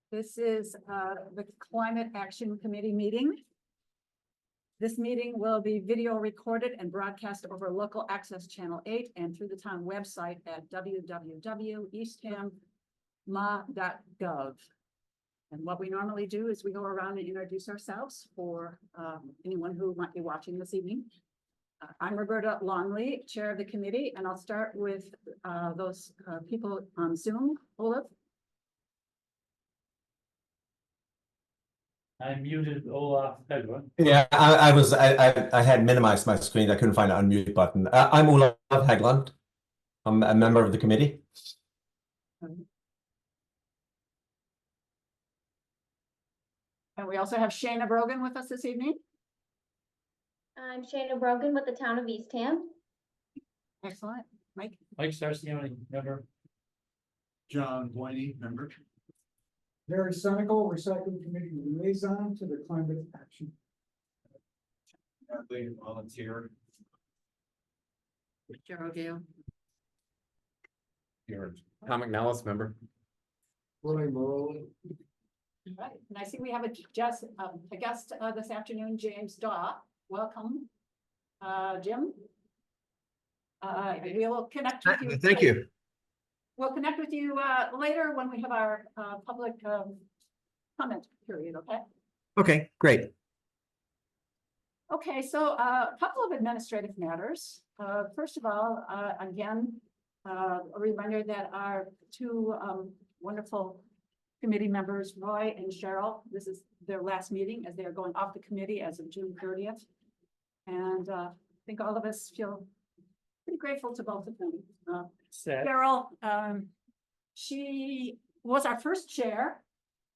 This is the Climate Action Committee meeting. This meeting will be video recorded and broadcast over local access channel 8 and through the town website at www.easthamma.gov. And what we normally do is we go around and introduce ourselves for anyone who might be watching this evening. I'm Roberta Longley, chair of the committee, and I'll start with those people on Zoom. Olaf. I muted Olaf Hegland. Yeah, I had minimized my screen. I couldn't find the unmute button. I'm Olaf Hegland. I'm a member of the committee. And we also have Shana Brogan with us this evening. I'm Shana Brogan with the town of Eastham. Excellent. Mike. Mike Sarcioni, member. John Boyney, member. Larry Senical, Recycling Committee Liaison to the Climate Action. Bradley, volunteer. Gerald Gale. Here, Tom McNellis, member. Roy Morley. All right, and I see we have a guest this afternoon, James Daw. Welcome, Jim. We will connect with you. Thank you. We'll connect with you later when we have our public comment period, okay? Okay, great. Okay, so a couple of administrative matters. First of all, again, a reminder that our two wonderful committee members, Roy and Cheryl, this is their last meeting as they are going off the committee as of June 30th. And I think all of us feel pretty grateful to both of them. Cheryl, she was our first chair,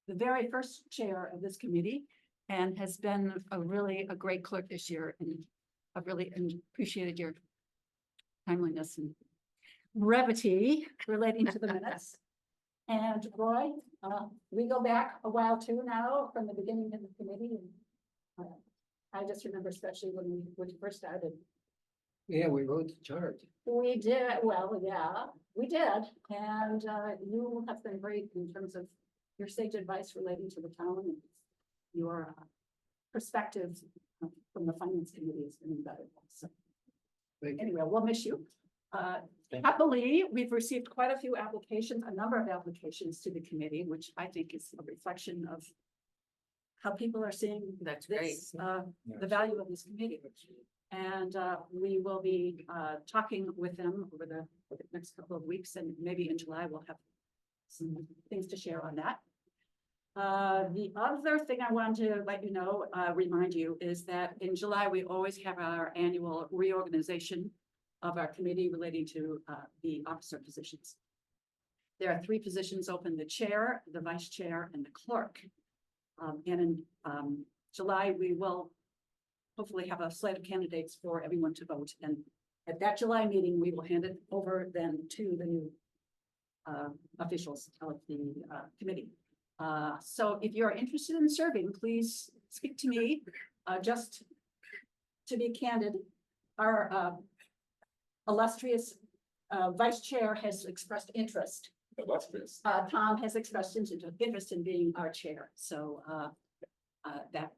the very first chair of this committee, and has been a great clerk this year. And I've really appreciated your timeliness and brevity relating to the minutes. And Roy, we go back a while too now from the beginning of the committee. And I just remember especially when we first started. Yeah, we wrote the chart. We did, well, yeah, we did. And you have been great in terms of your sage advice relating to the town and your perspective from the finance committee has been invaluable. So anyway, we'll miss you. Happily, we've received quite a few applications, a number of applications to the committee, which I think is a reflection of how people are seeing That's this, the value of this committee. And we will be talking with them over the next couple of weeks, and maybe in July we'll have some things to share on that. The other thing I wanted to let you know, remind you, is that in July we always have our annual reorganization of our committee relating to the officer positions. There are 3 positions open: the chair, the vice chair, and the clerk. And in July, we will hopefully have a slate of candidates for everyone to vote. And at that July meeting, we will hand it over then to the new officials of the committee. So if you're interested in serving, please speak to me. Just to be candid, our illustrious vice chair has expressed interest. Illustrious. Tom has expressed interest in being our chair. So that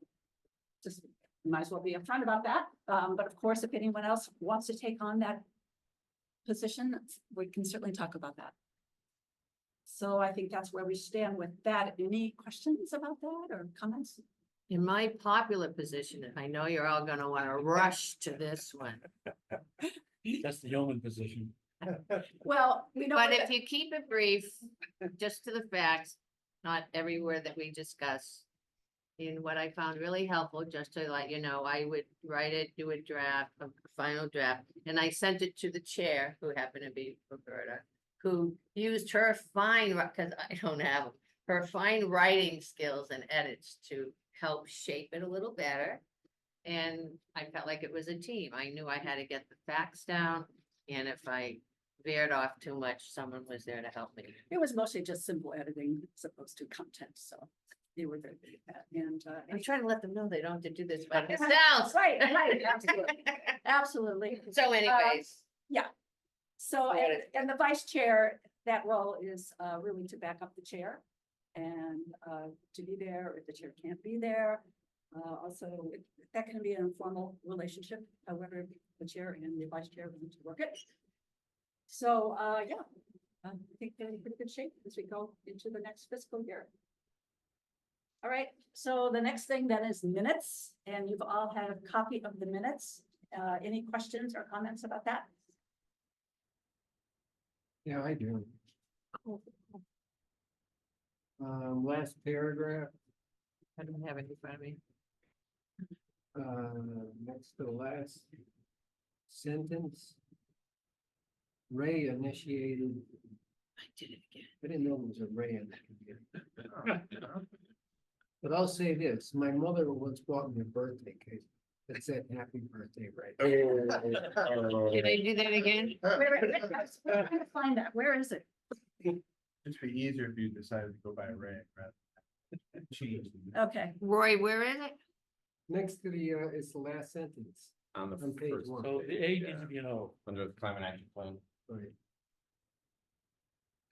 just might as well be upfront about that. But of course, if anyone else wants to take on that position, we can certainly talk about that. So I think that's where we stand with that. Any questions about that or comments? In my popular position, and I know you're all gonna wanna rush to this one, That's the yeoman position. Well, we know. but if you keep it brief, just to the facts, not every word that we discuss. And what I found really helpful, just to let you know, I would write it, do a draft, a final draft, and I sent it to the chair, who happened to be Roberta, who used her fine, because I don't have them, her fine writing skills and edits to help shape it a little better. And I felt like it was a team. I knew I had to get the facts down, and if I veered off too much, someone was there to help me. It was mostly just simple editing as opposed to content, so they were very good at that. And I'm trying to let them know they don't have to do this by themselves. right, absolutely, absolutely. So anyways, So, and the vice chair, that role is really to back up the chair. and to be there if the chair can't be there. Also, that can be an informal relationship, however, the chair and the vice chair want to work it. So, yeah, I think they're in pretty good shape as we go into the next fiscal year. All right, so the next thing then is minutes, and you've all had a copy of the minutes. Any questions or comments about that? Yeah, I do. Last paragraph, I don't have it in front of me. next to the last sentence. Ray initiated, I did it again. I didn't know there was a Ray in that. But I'll say this, my mother once bought me a birthday cake that said happy birthday, Ray. Did I do that again? Where, I'm trying to find that. Where is it? It'd be easier if you decided to go by Ray rather than change. Okay, Roy, where is it? Next to the, it's the last sentence, On the on page first, one. So the A needs to be an O. under the climate action plan. Right.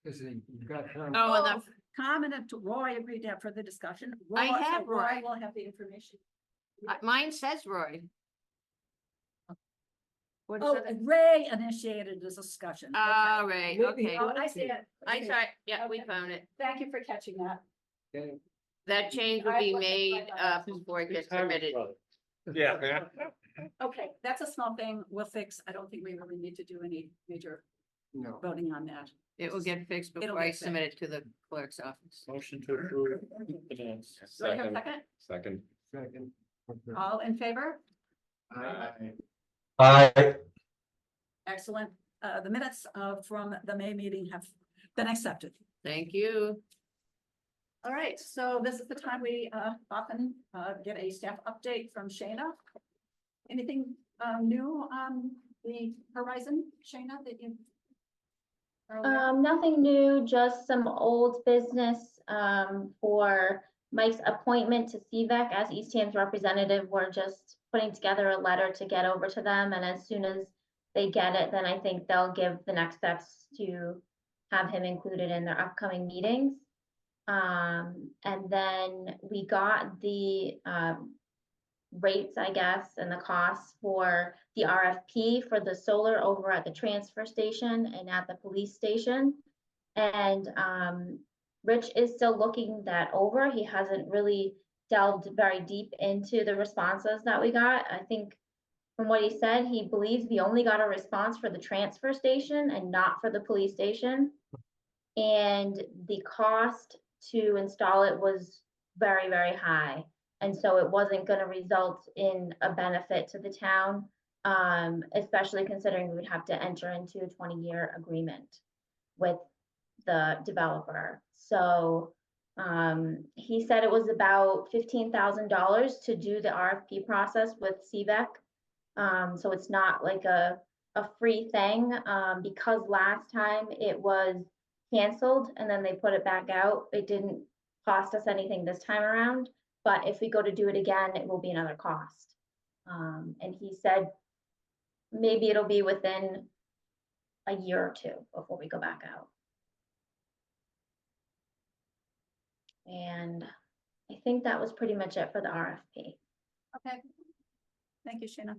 Cause you've got. Oh, and the comment to Roy agreed to have further discussion. I Roy- so have Roy. Will have the information. mine says Roy. What is Oh, it? Ray initiated this discussion. Okay. All right, okay. Oh, I see it. I saw it. Yeah, we Okay. found it. Thank you for catching that. Okay. That change will I be looked at made my before it It's gets Harry's submitted. brother. Yeah. Okay, that's a small thing we'll fix. I don't think we really need to do any major No. voting on that. It will get fixed It'll before I get submit it to the clerk's office. Motion to approve the minutes. Do I have a second? Second. Second. All in favor? Aye. Excellent. The minutes from the May meeting have been accepted. Thank you. All right, so this is the time we often get a staff update from Shayna. Anything new on the horizon, Shayna, that you? are aware of? Nothing new, just some old business, for Mike's appointment to CVAC as Eastham's representative. We're just putting together a letter to get over to them, and as soon as they get it, then I think they'll give the next steps to have him included in their upcoming meetings. And then we got the, rates, I guess, and the costs for the RFP for the solar over at the transfer station and at the police station. And Rich is still looking that over. He hasn't really delved very deep into the responses that we got. I think from what he said, he believes we only got a response for the transfer station and not for the police station. And the cost to install it was very, very high. And so it wasn't going to result in a benefit to the town, especially considering we would have to enter into a 20-year agreement with the developer. So he said it was about $15,000 to do the RFP process with CVEC. So it's not like a free thing, because last time it was canceled and then they put it back out. It didn't cost us anything this time around, but if we go to do it again, it will be another cost. And he said maybe it'll be within a year or two before we go back out. And I think that was pretty much it for the RFP. Okay. Thank you, Shayna.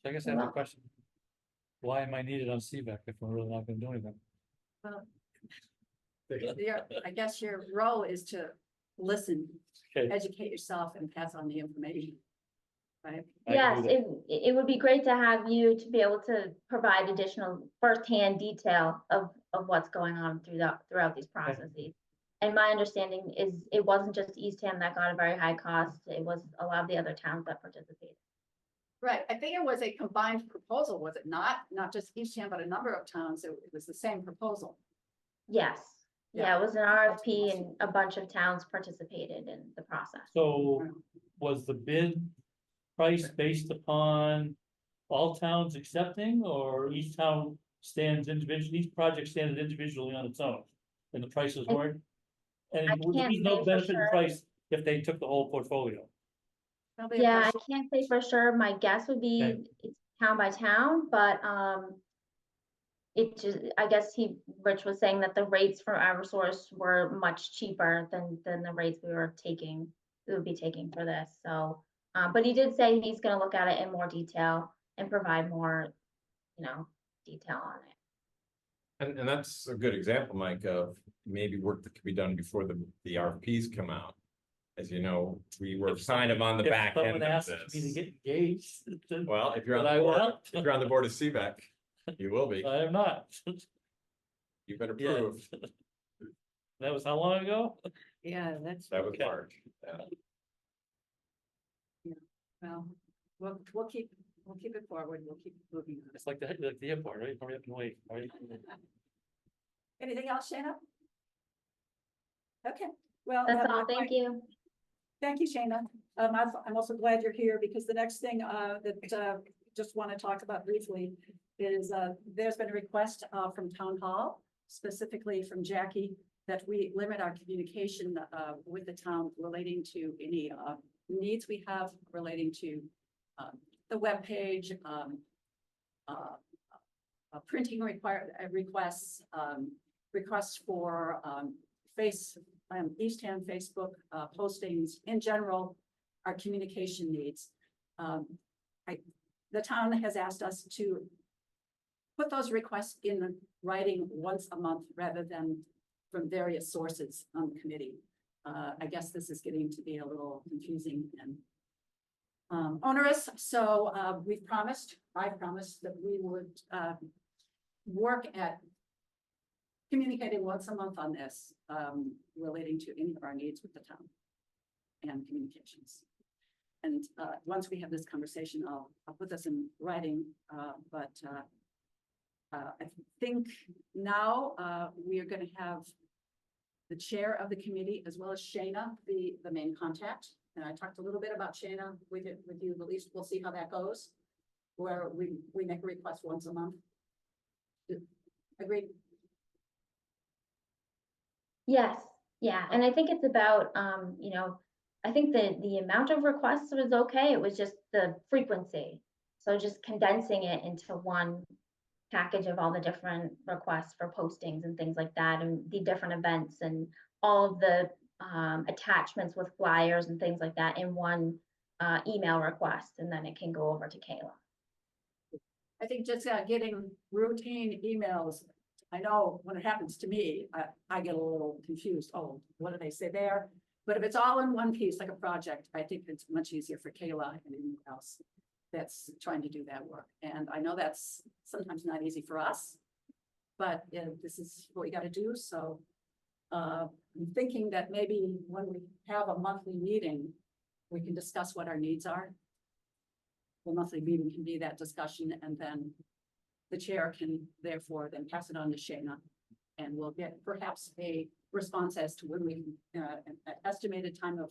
So I guess I have a question. Why am I needed on CVAC if we're really not gonna do anything? Well, I guess your role is to listen, Okay. educate yourself, and pass on the information. Right? I can Yes, do that. it would be great to have you to be able to provide additional firsthand detail of what's going on throughout these processes. And my understanding is it wasn't just Eastham that got a very high cost, it was a lot of the other towns that participated. Right, I think it was a combined proposal, was it not? Not just Eastham, but a number of towns, it was the same proposal. Yes, yeah, it was an That's RFP awesome. and a bunch of towns participated in the process. So was the bid price based upon all towns accepting, or each town stands individually, each project stands individually on its own? And the prices weren't? And I would there be can't no say for benefit in sure. price if they took the whole portfolio? Probably a Yeah, I question. can't say for sure. My guess would be Okay. it's town by town, but it just, I guess Rich was saying that the rates from Eversource were much cheaper than the rates we would be taking for this, so. But he did say he's gonna look at it in more detail and provide more, detail on it. And that's a good example, Mike, of maybe work that could be done before the RFPs come out. As you know, we were kind of on the If back end someone of asks me to this. get engaged, then Well, if you're on But I the board, will. if you're on the board of CVAC, you will be. I am not. You've been Yeah. approved. That was how long ago? Yeah, that's. That was Okay. March. Yeah. Well, we'll keep it forward. We'll keep moving on. It's like the airport, right? Hurry up and wait, right? Anything else, Shayna? Okay, well. That's all, thank you. Thank you, Shayna. I'm also glad you're here because the next thing, that, just want to talk about briefly is, there's been a request, from Town Hall, specifically from Jackie, that we limit our communication, with the town relating to any, needs we have relating to, the webpage, printing requests, requests for, Eastham Facebook, postings in general, our communication needs. The town has asked us to put those requests in writing once a month rather than from various sources on the committee. I guess this is getting to be a little confusing and onerous, so I promised that we would work at communicating once a month on this, relating to any of our needs with the town and communications. And once we have this conversation, I'll put this in writing, but I think now we are going to have the chair of the committee as well as Shayna be the main contact. And I talked a little bit about Shayna with you, at least we'll see how that goes, where we make a request once a month. Agreed? Yes, yeah, and I think it's about, I think the amount of requests was okay, it was just the frequency. So just condensing it into one package of all the different requests for postings and things like that, and the different events and all of the attachments with flyers and things like that in one email request, and then it can go over to Kayla. I think just getting routine emails, I know when it happens to me, I get a little confused. Oh, what do they say there? But if it's all in one piece, like a project, I think it's much easier for Kayla and anyone else that's trying to do that work. And I know that's sometimes not easy for us, but this is what we got to do. So I'm thinking that maybe when we have a monthly meeting, we can discuss what our needs are. The monthly meeting can be that discussion, and then the chair can therefore then pass it on to Shayna, and we'll get perhaps a response as to when we can, an estimated time of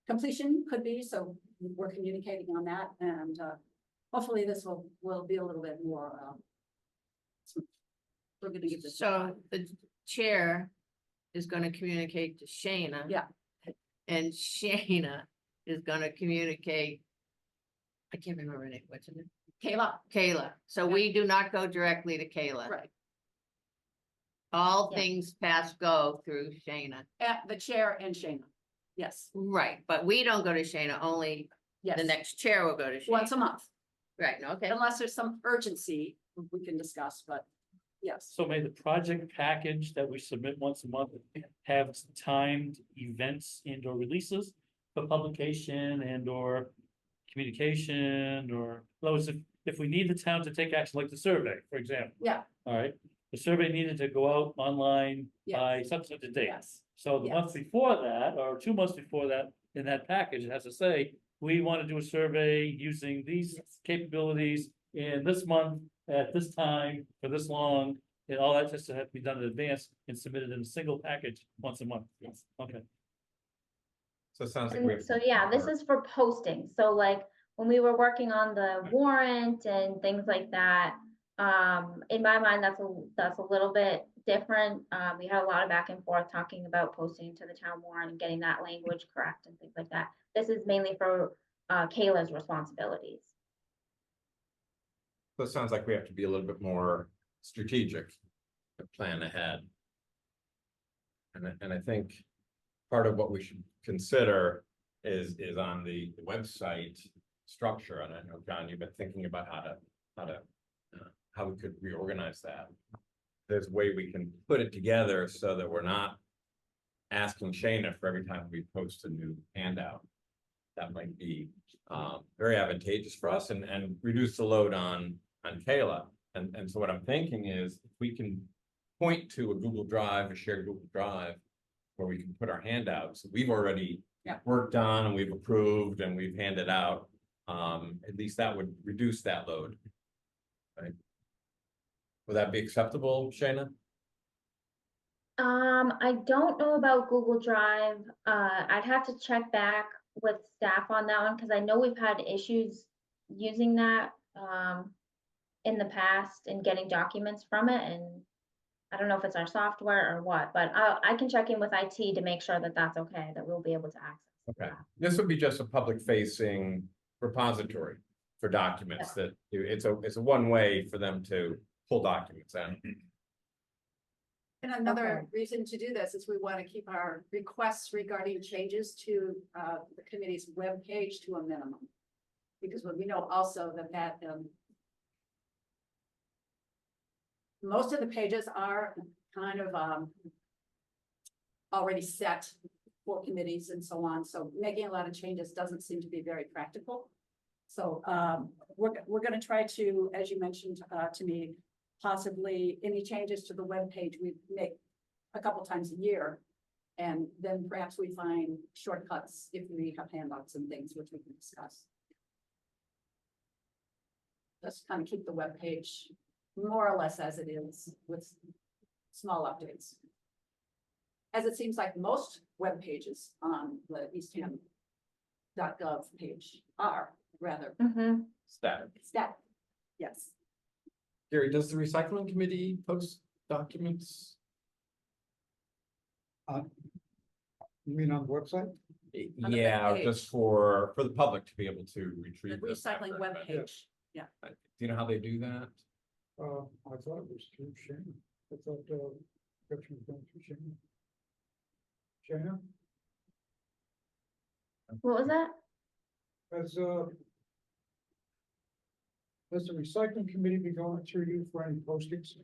completion could be. So we're communicating on that, and hopefully this will be a little bit more. We're going to give this. So the chair is gonna communicate to Shayna. Yeah. And Shayna is gonna communicate. I can't remember her name, what's her name? Kayla, Kayla. So we do not go directly to Kayla. right, All Yeah. things go through Shayna. at the chair and Shayna. Yes, Right, but we don't go to Shayna, only yes. the next chair will go to Shayna. Once a month, Right, okay. unless there's some urgency, we can discuss, but yes. So may the project package that we submit once a month have timed events and or releases for publication and or communication, or, in other words, if we need the town to take action, like the survey, for example. Yeah. All right, the survey needed to go out online by Yes. such a date. Yes, So the month Yes. before that, or 2 months before that, in that package, it has to say, we want to do a survey using these Yes. capabilities in this month, at this time, for this long, and all that just have to be done in advance and submitted in a single package once a month. yes. Okay, So it sounds like we And have. so, yeah, this is for posting. So like, when we were working on the warrant and things like that, in my mind, that's a little bit different. We had a lot of back and forth talking about posting to the town warrant and getting that language correct and things like that. This is mainly for Kayla's responsibilities. So it sounds like we have to be a little bit more strategic to plan ahead. And I think part of what we should consider is on the website structure. And I know, John, you've been thinking about how we could reorganize that. There's a way we can put it together so that we're not asking Shayna for every time we post a new handout. That might be very advantageous for us and reduce the load on Kayla. And so what I'm thinking is if we can point to a Google Drive, a shared Google Drive, where we can put our handouts, we've already Yeah. worked on and we've approved and we've handed out. At least that would reduce that load. Right? Would that be acceptable, Shayna? I don't know about Google Drive. I'd have to check back with staff on that one, because I know we've had issues using that, in the past and getting documents from it, and I don't know if it's our software or what, but I can check in with IT to make sure that that's okay, that we'll be able to access. Okay, this would be just a public facing repository for documents that it's a one way for them to pull documents out. And another reason to do this is we want to keep our requests regarding changes to the committee's webpage to a minimum. Because we know also that most of the pages are kind of already set for committees and so on. So making a lot of changes doesn't seem to be very practical. So we're going to try to, as you mentioned to me, possibly any changes to the webpage we make a couple times a year. And then perhaps we find shortcuts if we have handouts and things which we can discuss. Just kind of keep the webpage more or less as it is with small updates. As it seems like most web pages on the eastham.gov page are rather Static. static. Yes. Gary, does the recycling committee post documents? You mean on the website? the Yeah, webpage. just for the public to be able to The retrieve. this recycling after, web but- page. Do you know how they do that? I thought it was through Shane. I thought, that was done through Shane. Shana, What was that? has the recycling committee been going through you for any postings?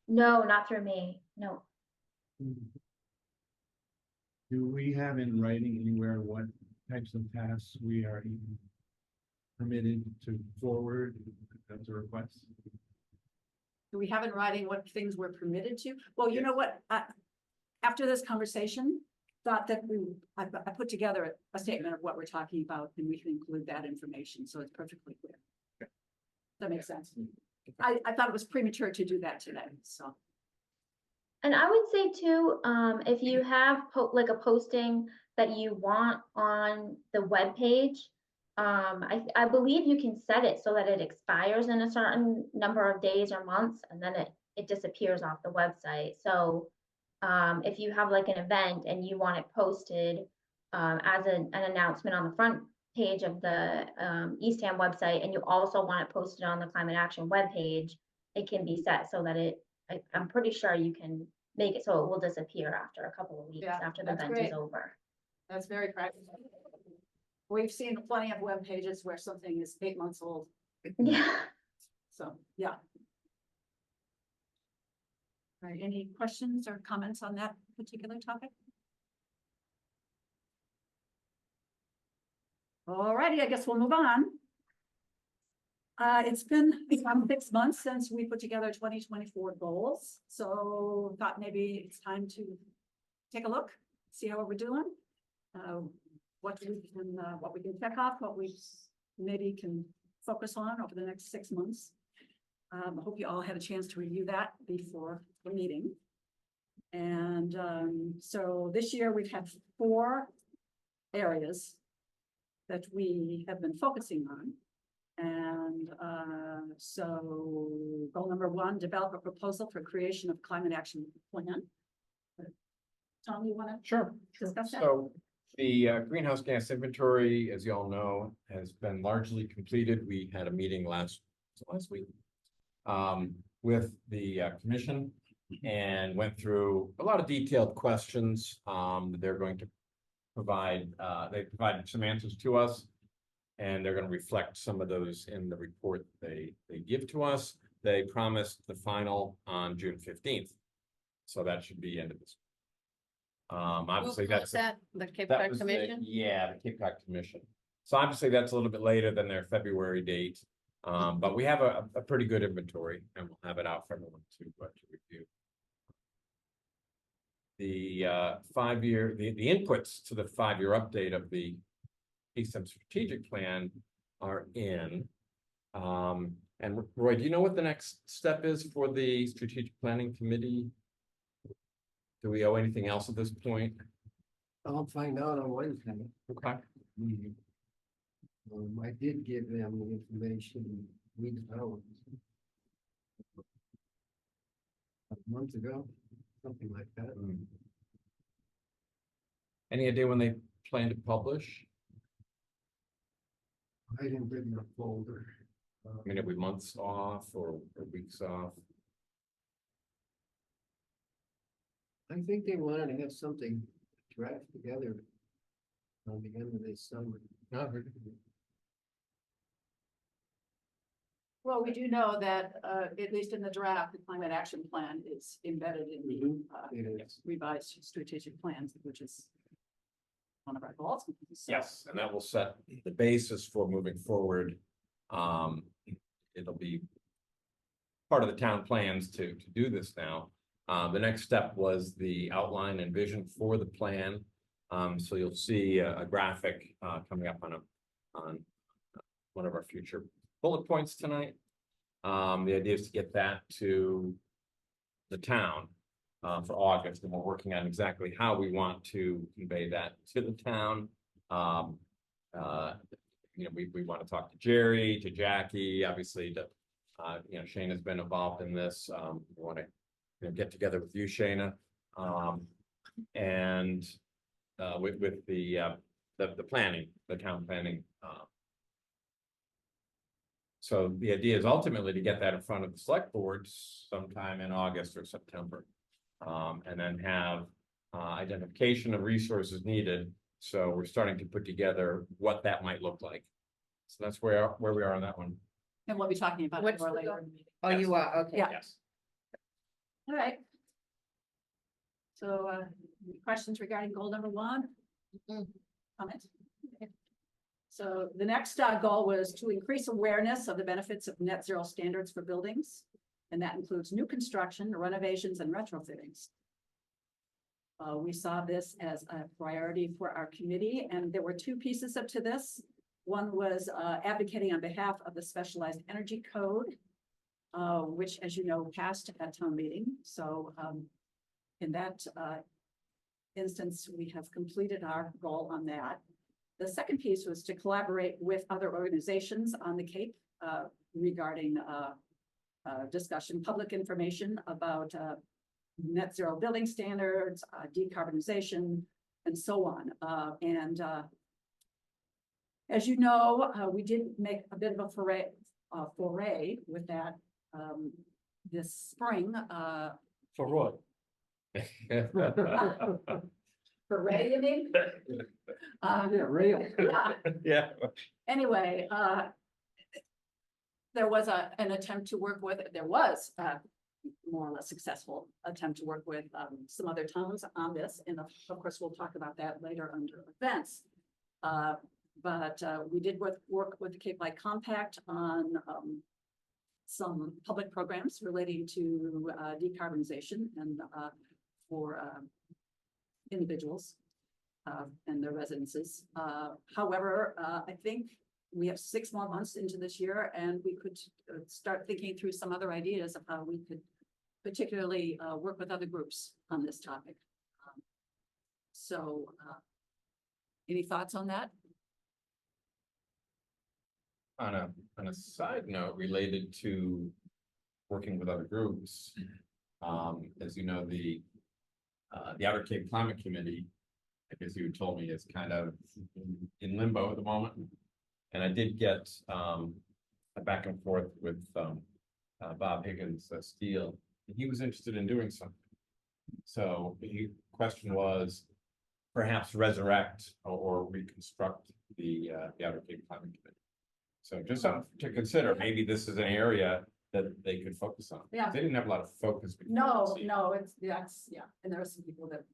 No, not through me, no. Do we have in writing anywhere what types of tasks we are even permitted to forward as a request? Do we have in writing what things we're permitted to? Well, you know what? After this conversation, thought that I put together a statement of what we're talking about, and we can include that information, so it's perfectly clear. That makes sense. I thought it was premature to do that today, so. And I would say too, if you have like a posting that you want on the web page, I believe you can set it so that it expires in a certain number of days or months, and then it disappears off the website. So if you have like an event and you want it posted as an announcement on the front page of the Eastham website, and you also want it posted on the Climate Action webpage, it can be set so that I'm pretty sure you can make it so it will disappear after a couple of weeks Yeah, after the that's event great. is over. That's very practical. We've seen plenty of web pages where something is 8 months old, Yeah. so, yeah. All right, any questions or comments on that particular topic? All righty, I guess we'll move on. It's been 6 months since we put together 2024 goals, so thought maybe it's time to take a look, see how we're doing. What we can check off, what we maybe can focus on over the next 6 months. I hope you all had a chance to review that before the meeting. And so this year we've had 4 areas that we have been focusing on. And so goal number 1, develop a proposal for creation of climate action plan. Tom, you want to discuss that? So the greenhouse gas inventory, as you all know, has been largely completed. We had a meeting last last week. With the commission and went through a lot of detailed questions. They're going to provide, they provided some answers to us. And they're gonna reflect some of those in the report they give to us. They promised the final on June 15th. So that should be end of this. Obviously, Who was that's. that, the Cape That Cod was the- Commission? Yeah, the Cape Cod Commission. So obviously, that's a little bit later than their February date. But we have a pretty good inventory and we'll have it out for everyone to review. The 5-year, the inputs to the 5-year update of the Eastham strategic plan are in. And Roy, do you know what the next step is for the strategic planning committee? Do we owe anything else at this point? I'll find out on Wednesday. Okay. I did give them the information we developed a month ago, something like that. Any idea when they plan to publish? I didn't bring my folder. I mean, are we months off or weeks off? I think they wanted to have something draft together on the end of this summer. Well, we do know that, at least in the draft, the climate action plan is embedded in the It is. revised strategic plans, which is one of our goals. So, Yes, and that will set the basis for moving forward. It'll be part of the town plans to do this now. The next step was the outline and vision for the plan. So you'll see a graphic coming up on one of our future bullet points tonight. The idea is to get that to the town for August, and we're working on exactly how we want to convey that to the town. You know, we want to talk to Jerry, to Jackie, obviously, to you know, Shane has been involved in this. We want to get together with you, Shayna, and with the planning, the town planning. So the idea is ultimately to get that in front of the select board sometime in August or September. And then have identification of resources needed. So we're starting to put together what that might look like. So that's where we are on that one. And we'll be talking about it What's more the later. goal? in the meeting. Oh, you are, okay. Yeah. Yes. All right. So, questions regarding goal number 1? Comments? Okay. So the next goal was to increase awareness of the benefits of net zero standards for buildings. And that includes new construction, renovations, and retrofittings. We saw this as a priority for our committee, and there were 2 pieces to this. One was advocating on behalf of the Specialized Energy Code, which, as you know, passed at town meeting. So in that instance, we have completed our goal on that. The second piece was to collaborate with other organizations on the Cape regarding discussion, public information about net zero building standards, decarbonization, and so on. As you know, we did make a bit of a foray with that this spring. For what? Foray, you mean? Yeah, rail. Yeah. Yeah. Anyway, there was an attempt to work with, there was more or less successful attempt to work with some other towns on this. And of course, we'll talk about that later under events. But we did work with the Cape Light Compact on some public programs relating to decarbonization and for individuals and their residences. However, I think we have 6 more months into this year, and we could start thinking through some other ideas of how we could particularly work with other groups on this topic. So any thoughts on that? On a side note related to working with other groups, as you know, the Outer Cape Climate Committee, I guess you told me, is kind of in limbo at the moment. And I did get a a back and forth with, Bob Higgins, Steel, and he was interested in doing something. So the question was perhaps resurrect or reconstruct the Outer Cape Planning Committee. So just something to consider, maybe this is an area that they could focus on. Yeah. They didn't have a lot of focus. before, No, see. no, that's, yeah, and there were some people that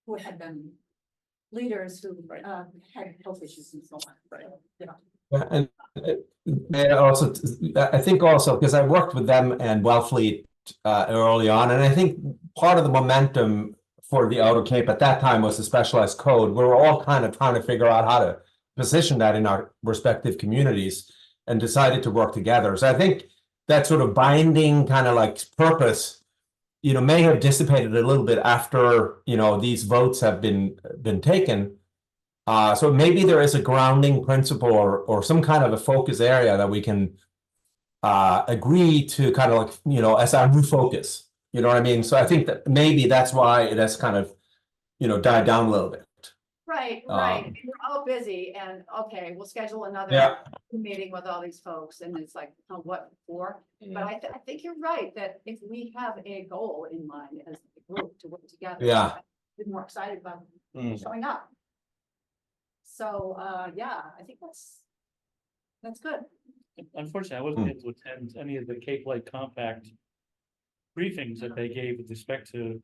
who had been leaders who had health issues and so on. Right. Yeah. And also, I think also, because I worked with them and Wellfleet early on, and I think part of the momentum for the Outer Cape at that time was the specialized code. We were all kind of trying to figure out how to position that in our respective communities and decided to work together. So I think that sort of binding kind of like purpose, may have dissipated a little bit after, these votes have been taken. So maybe there is a grounding principle or some kind of a focus area that we can agree to kind of like, as our new focus. You know what I mean? So I think that maybe that's why it has kind of, died down a little bit. Right, right. We're all busy and, okay, we'll schedule another Yeah. meeting with all these folks and it's like, oh, what for? But I think you're right, that if we have a goal in mind as a group to work together. Yeah. We're more excited about Mm. showing up. So, yeah, I think that's good. Unfortunately, I wasn't able to attend any of the Cape Light Compact briefings that they gave with respect to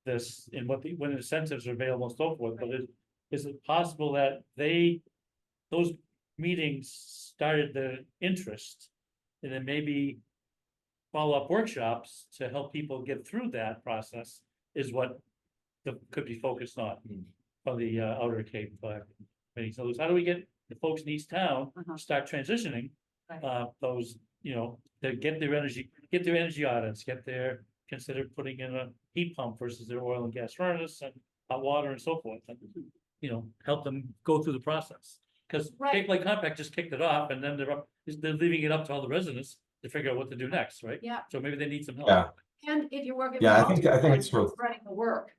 this and when incentives are available and so forth, but is it possible that those meetings started the interest and then maybe follow-up workshops to help people get through that process is what could be focused on for the Outer Cape meetings. So how do we get the folks in East Town start transitioning Right. those, to get their energy audits, consider putting in a heat pump versus their oil and gas furnace and hot water and so forth, and, help them go through the process. Because Right. Cape Light Compact just kicked it off, and then they're leaving it up to all the residents to figure out what to do next, right? Yeah, So maybe they need some help. Yeah. and if you're working. Yeah, I remote, think it's true. Spreading the work,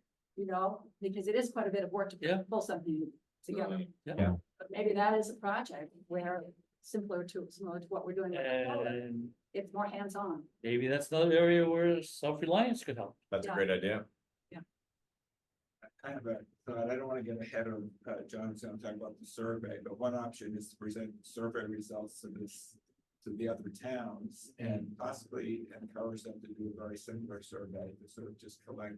because it is quite a bit of work to Yeah. pull something together. Yeah. But maybe that is a project where similar to what we're doing. with Dakota, And It's more hands-on. maybe that's another area where self-reliance could help. That's a Yeah. great idea. I have a thought, I don't want to get ahead of John's gonna talk about the survey, but one option is to present survey results to the other towns and possibly encourage them to do a very similar survey to sort of just collect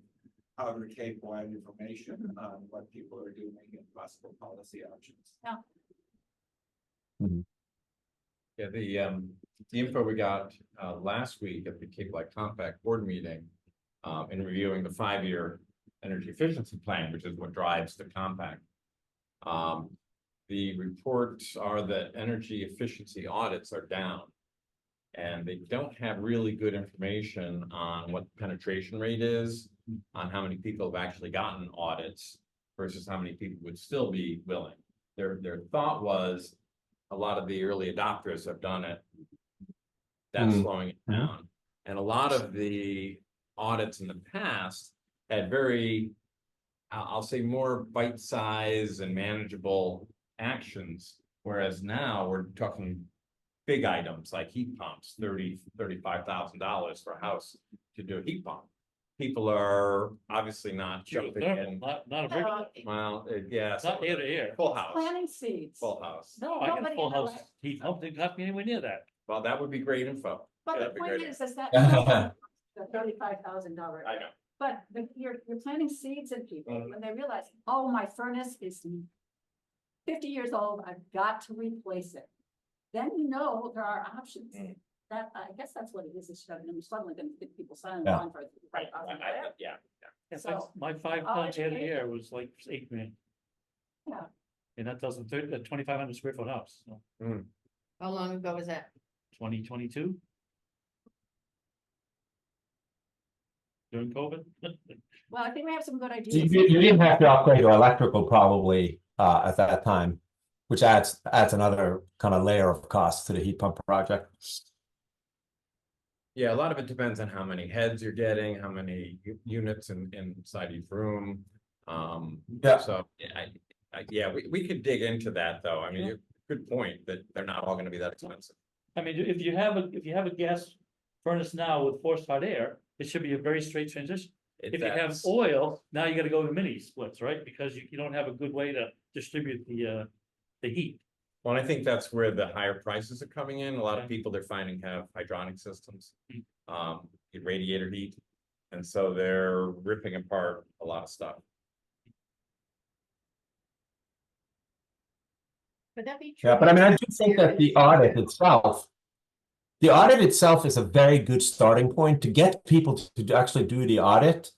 Outer Cape wide information on what people are doing and possible policy options. Yeah, the info we got last week at the Cape Light Compact board meeting, in reviewing the 5-year energy efficiency plan, which is what drives the compact. The reports are that energy efficiency audits are down. And they don't have really good information on what the penetration rate is, on how many people have actually gotten audits versus how many people would still be willing. Their thought was a lot of the early adopters have done it. That's slowing it down. And a lot of the audits in the past had very, I'll say, more bite size and manageable actions. Whereas now we're talking big items like heat pumps, $35,000 for a house to do a heat pump. People are obviously not jumping in. Not a big, Well, yeah. not ear to ear. Full house, Planting seeds. full house. No, I got a Nobody full knows. house heat pump, didn't cost me anywhere near that. Well, that would be great info. But the That'd be point great. is that Yeah. the $35,000. I know. But you're planting seeds in people Mhm. when they realize, oh, my furnace is 50 years old, I've got to replace it. Then there are options. Mm. That, I guess that's what it is, it's suddenly gonna get people signing Yeah. on for. Right, $5,000. yeah. Yeah, So, my 5 all tons ear to education. ear was like $8 grand. Yeah. And that doesn't, a 2,500 square foot house, so How long ago was that? 2022. During COVID. Well, I think we have some good You, ideas. you didn't have to upgrade your electrical probably at that time, which adds another kind of layer of cost to the heat pump project. Yeah, a lot of it depends on how many heads you're getting, how many units inside each room. Yeah. So, yeah, we could dig into that, though. I mean, good point that they're not all gonna be that expensive. I mean, if you have a gas furnace now with forced hot air, it should be a very straight transition. If you have That's- oil, now you gotta go to mini splits, right? Because you don't have a good way to distribute the heat. Well, I think that's where the higher prices are coming in. A lot of Okay. people they're finding have hydronic systems, Mm. radiator heat. And so they're ripping apart a lot of stuff. Would that be true? Yeah, but I mean, I do think that the audit itself is a very good starting point to get people to actually do the audit.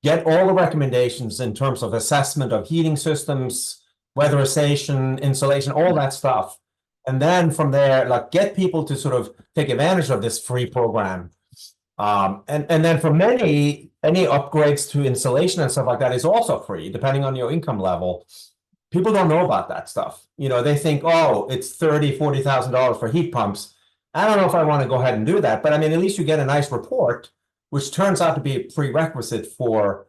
Get all the recommendations in terms of assessment of heating systems, weatherization, insulation, all that stuff. And then from there, like get people to sort of take advantage of this free program. And then for many, any upgrades to insulation and stuff like that is also free, depending on your income level. People don't know about that stuff. You know, they think, oh, it's $30,000-$40,000 for heat pumps. I don't know if I want to go ahead and do that, but I mean, at least you get a nice report, which turns out to be a prerequisite for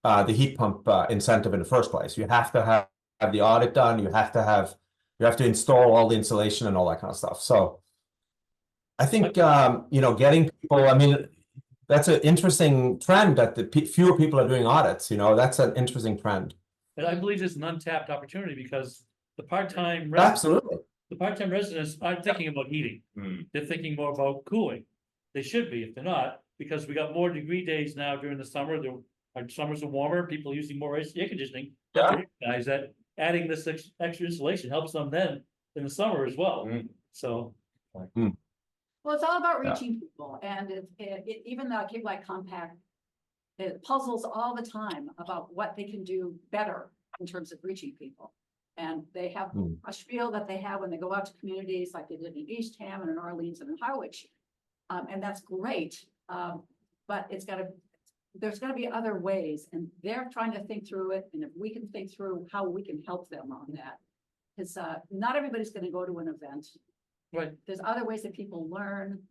the heat pump incentive in the first place. You have to have the audit done. You have to install all the insulation and all that kind of stuff. So I think you know, getting people. I mean, that's an interesting trend that fewer people are doing audits. You know, that's an interesting trend. And I believe there's an untapped opportunity because the part-time Absolutely. residents aren't thinking about heating. Hmm. They're thinking more about cooling. They should be if they're not, because we got more degree days now during the summer. Our summers are warmer, people are using more air conditioning. Yeah. They recognize that adding this extra insulation helps them then in the summer as well. Mm. So, Well, it's all about Yeah. reaching people, and even the Cape Light Compact, it puzzles all the time about what they can do better in terms of reaching people. And they have a spiel that they have when they go out to communities like they did in Eastham and in Orleans and in Harwich. And that's great, but there's gotta be other ways, and they're trying to think through it, and if we can think through how we can help them on that. Because not everybody's gonna go to an event. right, There's other ways that people learn.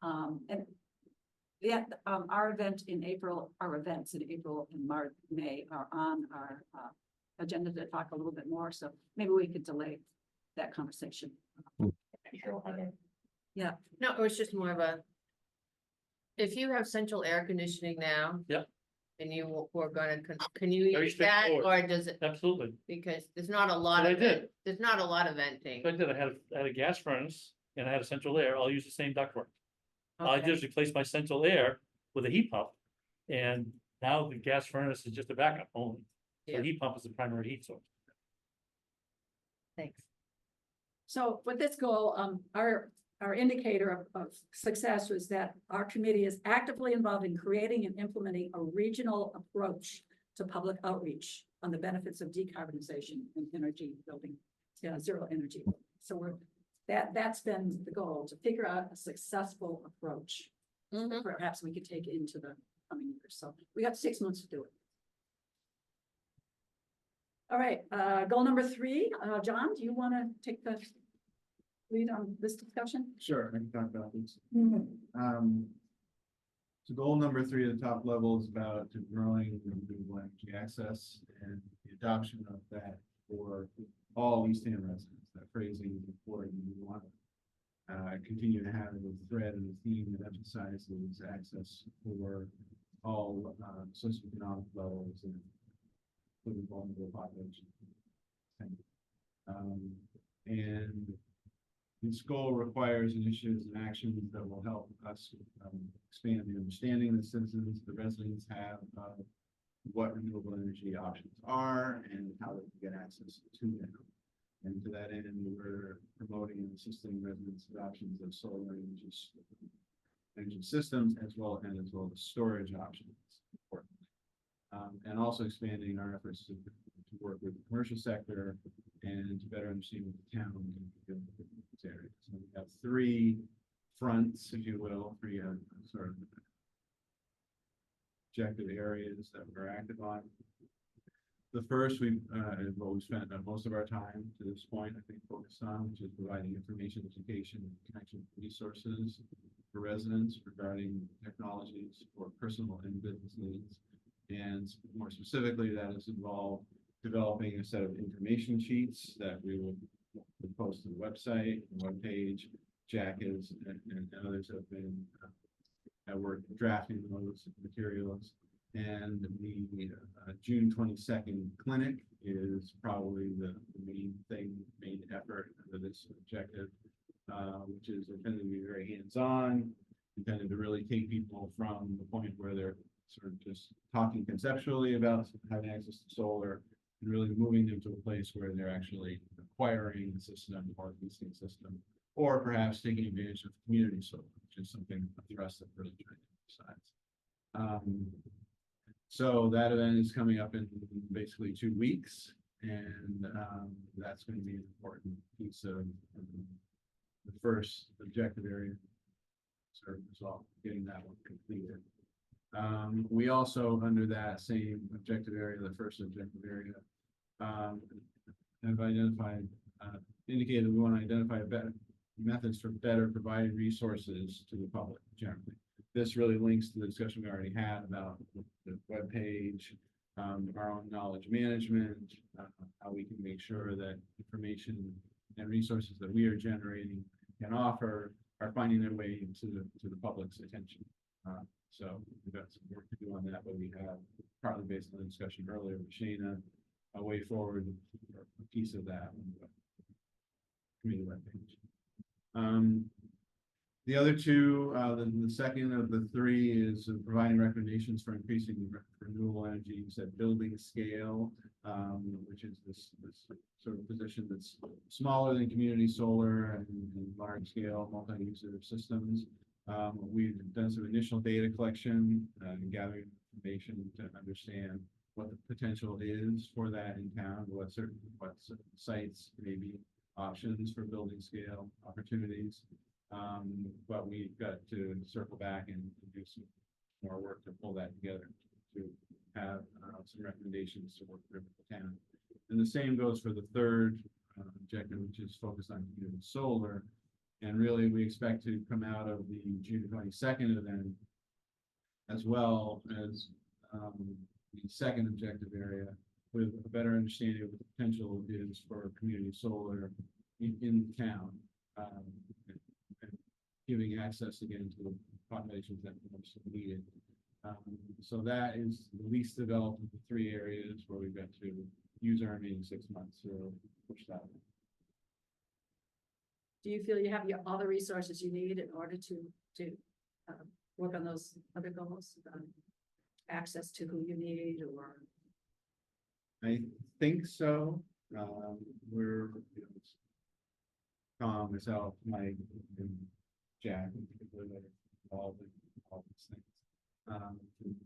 And yeah, our events in April and May are on our agenda to talk a little bit more, so maybe we could delay that conversation. Yeah, No, it was just more of a. If you have central air conditioning now. Yep. And you were gonna, can you Very use that, straightforward. or does it, absolutely. because there's not a lot But I of, did. there's not a lot of venting. So I did, I had a gas furnace and I had a central air. I'll use the same ductwork. All I did Okay. is replace my central air with a heat pump. And now the gas furnace is just a backup only. So Yeah. the heat pump is the primary heat source. Thanks. so with this goal, our indicator of success was that our committee is actively involved in creating and implementing a regional approach to public outreach on the benefits of decarbonization and energy building, zero energy. So that's been the goal, to figure out a successful approach. Mhm. Perhaps we could take into the coming years. So we got 6 months to do it. All right, goal number 3, John, do you want to take the lead on this discussion? Sure, I can talk about this. So goal number 3 at the top level is about growing renewable energy access and the adoption of that for all Eastham residents. That phrasing is important. We want to continue to have a thread and a theme that emphasizes access for all socioeconomic levels and for the vulnerable population. And this goal requires initiatives and actions that will help us expand the understanding the citizens, the residents have of what renewable energy options are and how they can get access to them. And to that end, we're promoting and assisting residents' adoptions of solar energy systems as well as storage options. And also expanding our efforts to work with the commercial sector and to better understand what the town can do in this area. So we have 3 fronts, if you will, 3 sort of objective areas that we're active on. The first is what we spent most of our time to this point, I think, focused on, which is providing information, education, and connection resources for residents regarding technologies for personal and business needs. And more specifically, that has involved developing a set of information sheets that we will post to the website, the webpage, Jack is, and others have been, at work drafting those materials. And the June 22nd clinic is probably the main thing, main effort for this objective, which is intended to be very hands-on, intended to really take people from the point where they're sort of just talking conceptually about having access to solar, and really moving them to a place where they're actually acquiring the system or leasing the system, or perhaps taking advantage of community solar, which is something for us that really trying to emphasize. So that event is coming up in basically 2 weeks, and that's going to be an important piece of the first objective area. Sort of resolve, getting that one completed. We also, under that same objective area, the first objective area, have identified, indicated we want to identify better methods for better providing resources to the public generally. This really links to the discussion we already had about the webpage, our own knowledge management, how we can make sure that information and resources that we are generating and offer are finding their way to the public's attention. So we've got some work to do on that, but we have, partly based on the discussion earlier with Shana, a way forward, or a piece of that on the community webpage. The other two, the second of the three is providing recommendations for increasing renewable energies at building scale, which is this sort of position that's smaller than community solar and large scale multi-user systems. We've done some initial data collection and gathering information to understand what the potential is for that in town, what certain sites may be options for building scale opportunities. But we've got to circle back and do some more work to pull that together to have some recommendations to work with the town. And the same goes for the third objective, which is focused on community solar. And really, we expect to come out of the June 22nd event, as well as the second objective area, with a better understanding of the potential is for community solar in town, and giving access again to the populations that most need it. So that is the least developed of the three areas where we've got to use our remaining 6 months to push that. Do you feel you have all the resources you need in order to work on those other goals? Access to who you need, or? I think so. We're, Tom, myself, Mike, and Jack, in particular, that are involved in all these things.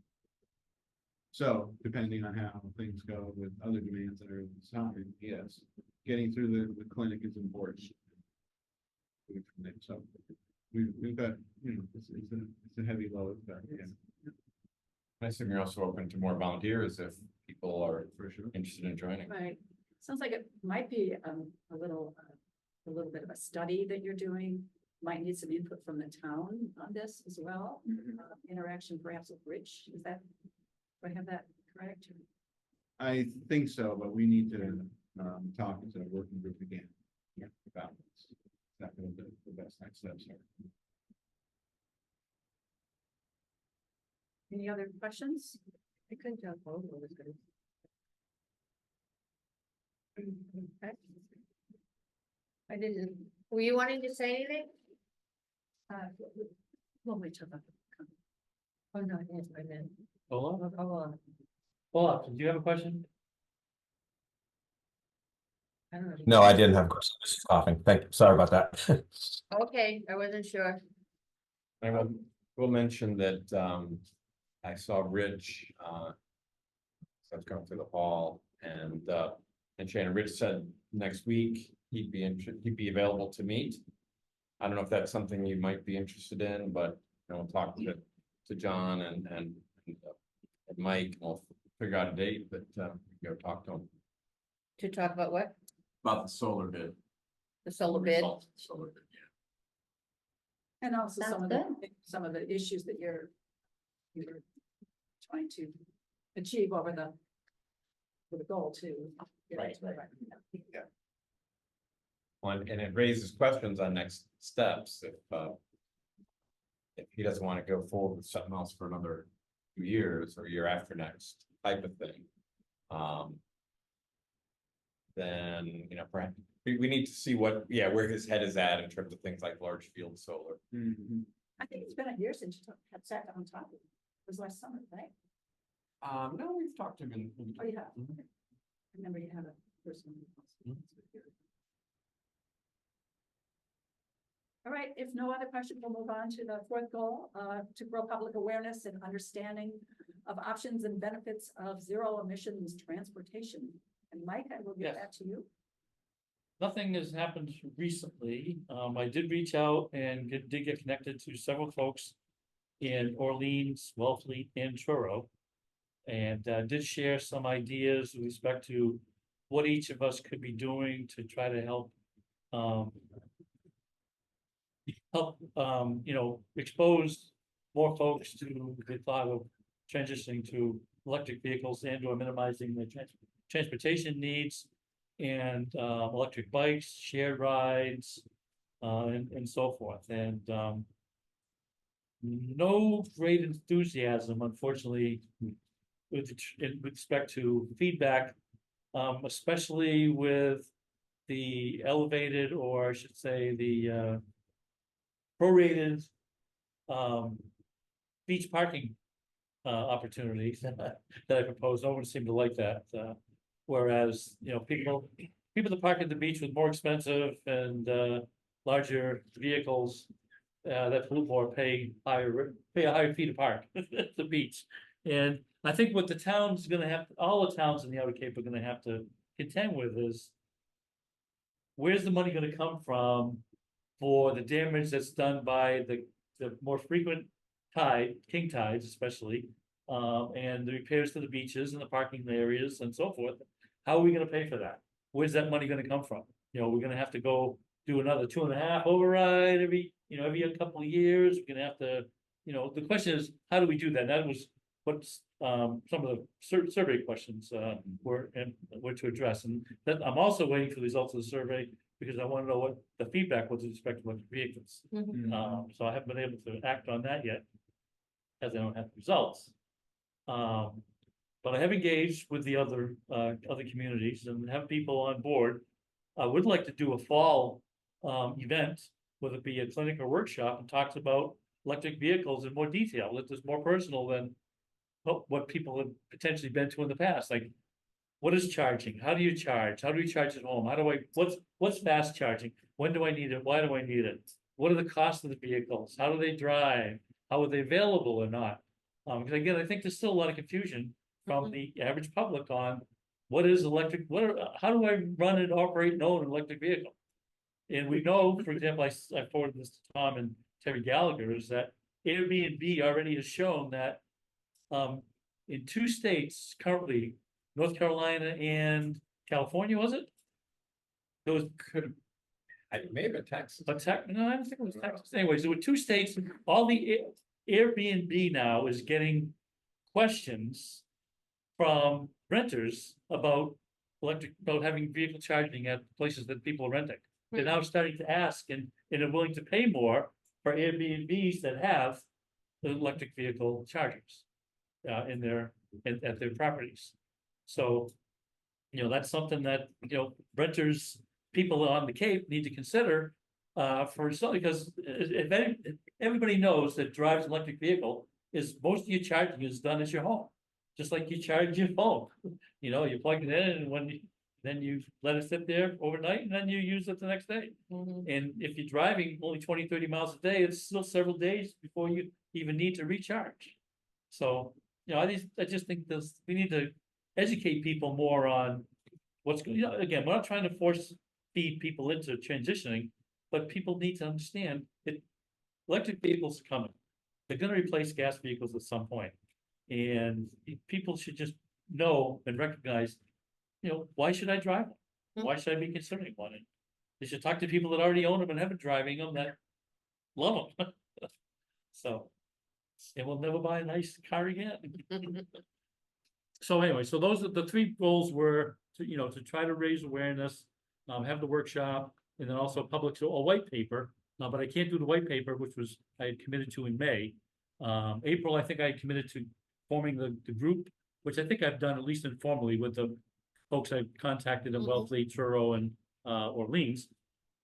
So depending on how things go with other demands that are in the summer, yes, getting through the clinic is important. So we've got, it's a heavy load, but yeah. I assume you're also open to more volunteers if people are For sure. interested in joining. Right, sounds like it might be a little bit of a study that you're doing. Might need some input from the town on this as well. Interaction perhaps with Rich, is that, do I have that correct? I think so, but we need to talk to the working group again. Yeah. About this. Exactly what the best next steps are. Any other questions? I couldn't jump over this. Okay. I didn't, were you wanting to say anything? We'll wait till the. Oh, no, yes, I meant. Olaf, Hold on. Olaf, do you have a question? I don't know. No, I didn't have a question. I was just coughing. Sorry about that. Okay, I wasn't sure. I will mention that I saw Rich so I was going through the hall and Shannon, Rich said next week he'd be available to meet. I don't know if that's something you might be interested in, but we'll talk to John and Mike, and we'll figure out a date, but go talk to him. To talk about what? About the solar bid. The solar bid? Solar bid, yeah. And also Sounds some of the issues that you're trying to achieve over with the goal too. Right. and it raises questions on next steps if he doesn't want to go forward with something else for another 2 years or year after next type of thing. Then, you know, perhaps we need to see where his head is at in terms of things like large field solar. I think it's been a year since you had sat down on top of it. It was last summer, right? No, we've talked to him in. Oh, you have? Okay. I remember you had a person. All right, if no other questions, we'll move on to the fourth goal, to grow public awareness and understanding of options and benefits of zero emissions transportation. And Mike, I will give Yes. that to you. Nothing has happened recently. I did reach out and did get connected to several folks in Orleans, Wellfleet, and Truro. And did share some ideas with respect to what each of us could be doing to try to help expose more folks to the thought of transitioning to electric vehicles and or minimizing the transportation needs and electric bikes, shared rides, and so forth. And no great enthusiasm, unfortunately, with respect to feedback, especially with the elevated, or I should say the prorated beach parking opportunities that I proposed. No one seemed to like that. Whereas, you know, people that park at the beach with more expensive and larger vehicles that pollute more pay a higher fee to park at the beach. And I think what the town's gonna have, all the towns in the Outer Cape are gonna have to contend with is where's the money gonna come from for the damage that's done by the more frequent king tides especially, and the repairs to the beaches and the parking areas and so forth. How are we gonna pay for that? Where's that money gonna come from? You know, we're gonna have to go do another 2.5 override every couple of years. We're gonna have to, the question is, how do we do that? That was what's some of the survey questions were to address. And that I'm also waiting for the results of the survey because I want to know what the feedback was with respect to electric vehicles. So I haven't been able to act on that yet, as I don't have the results. But I have engaged with the other communities and have people on board. I would like to do a fall event, whether it be a clinic or workshop, and talks about electric vehicles in more detail. That is more personal than what people have potentially been to in the past. Like, what is charging? How do you charge? How do we charge at home? What's fast charging? When do I need it? Why do I need it? What are the costs of the vehicles? How do they drive? How are they available or not? Because again, I think there's still a lot of confusion from the average public on what is electric, how do I run and operate and own an electric vehicle? And we know, for example, I forwarded this to Tom and Terry Gallagher, is that Airbnb already has shown that in 2 states currently, North Carolina and California, was it? Those Maybe Texas. no, I don't think it was Texas. Anyways, there were 2 states. All the Airbnb now is getting questions from renters about having vehicle charging at places that people are renting. They're now starting to ask and are willing to pay more for Airbnbs that have electric vehicle chargers at their properties. So, that's something that, renters, people on the Cape need to consider because everybody knows that drives an electric vehicle is most of your charging is done at your home. Just like you charge your phone, you plug it in and then you let it sit there overnight and then you use it the next day. And if you're driving only 20-30 miles a day, it's still several days before you even need to recharge. So, I just think we need to educate people more on what's going on. Again, we're not trying to force feed people into transitioning, but people need to understand that electric vehicles are coming. They're going to replace gas vehicles at some point. And people should just know and recognize, why should I drive one? Why should I be considering one? And they should talk to people that already own them and have been driving them that love them. So, and we'll never buy a nice car again. So anyway, so those are the 3 goals were to try to raise awareness, have the workshop, and then also public, so a white paper. But I can't do the white paper, which was, I had committed to in May. April, I think I committed to forming the group, which I think I've done at least informally with the folks I've contacted in Mhm. Wellfleet, Truro, and Orleans.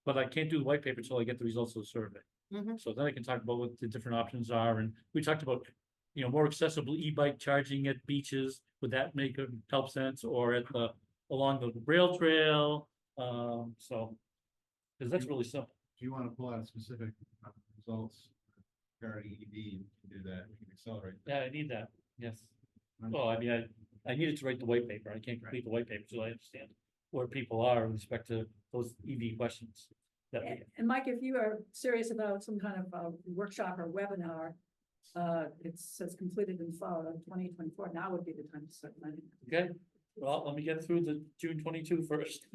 But I can't do the white paper until I get the results of the survey. Mhm. So then I can talk about what the different options are, and we talked about, more accessible e-bike charging at beaches. Would that make help sense, or at along the rail trail? So, because that's really simple. If you want to pull out specific results regarding EV, you can do that, we can accelerate. that. Yeah, I need that, yes. Well, I mean, I needed to write the white paper. I can't complete the white paper until I understand where people are with respect to those EV questions. That we- And Mike, if you are serious about some kind of workshop or webinar, it says completed in fall of 2024, now would be the time to start planning. Okay, well, let me get through the June 22 first.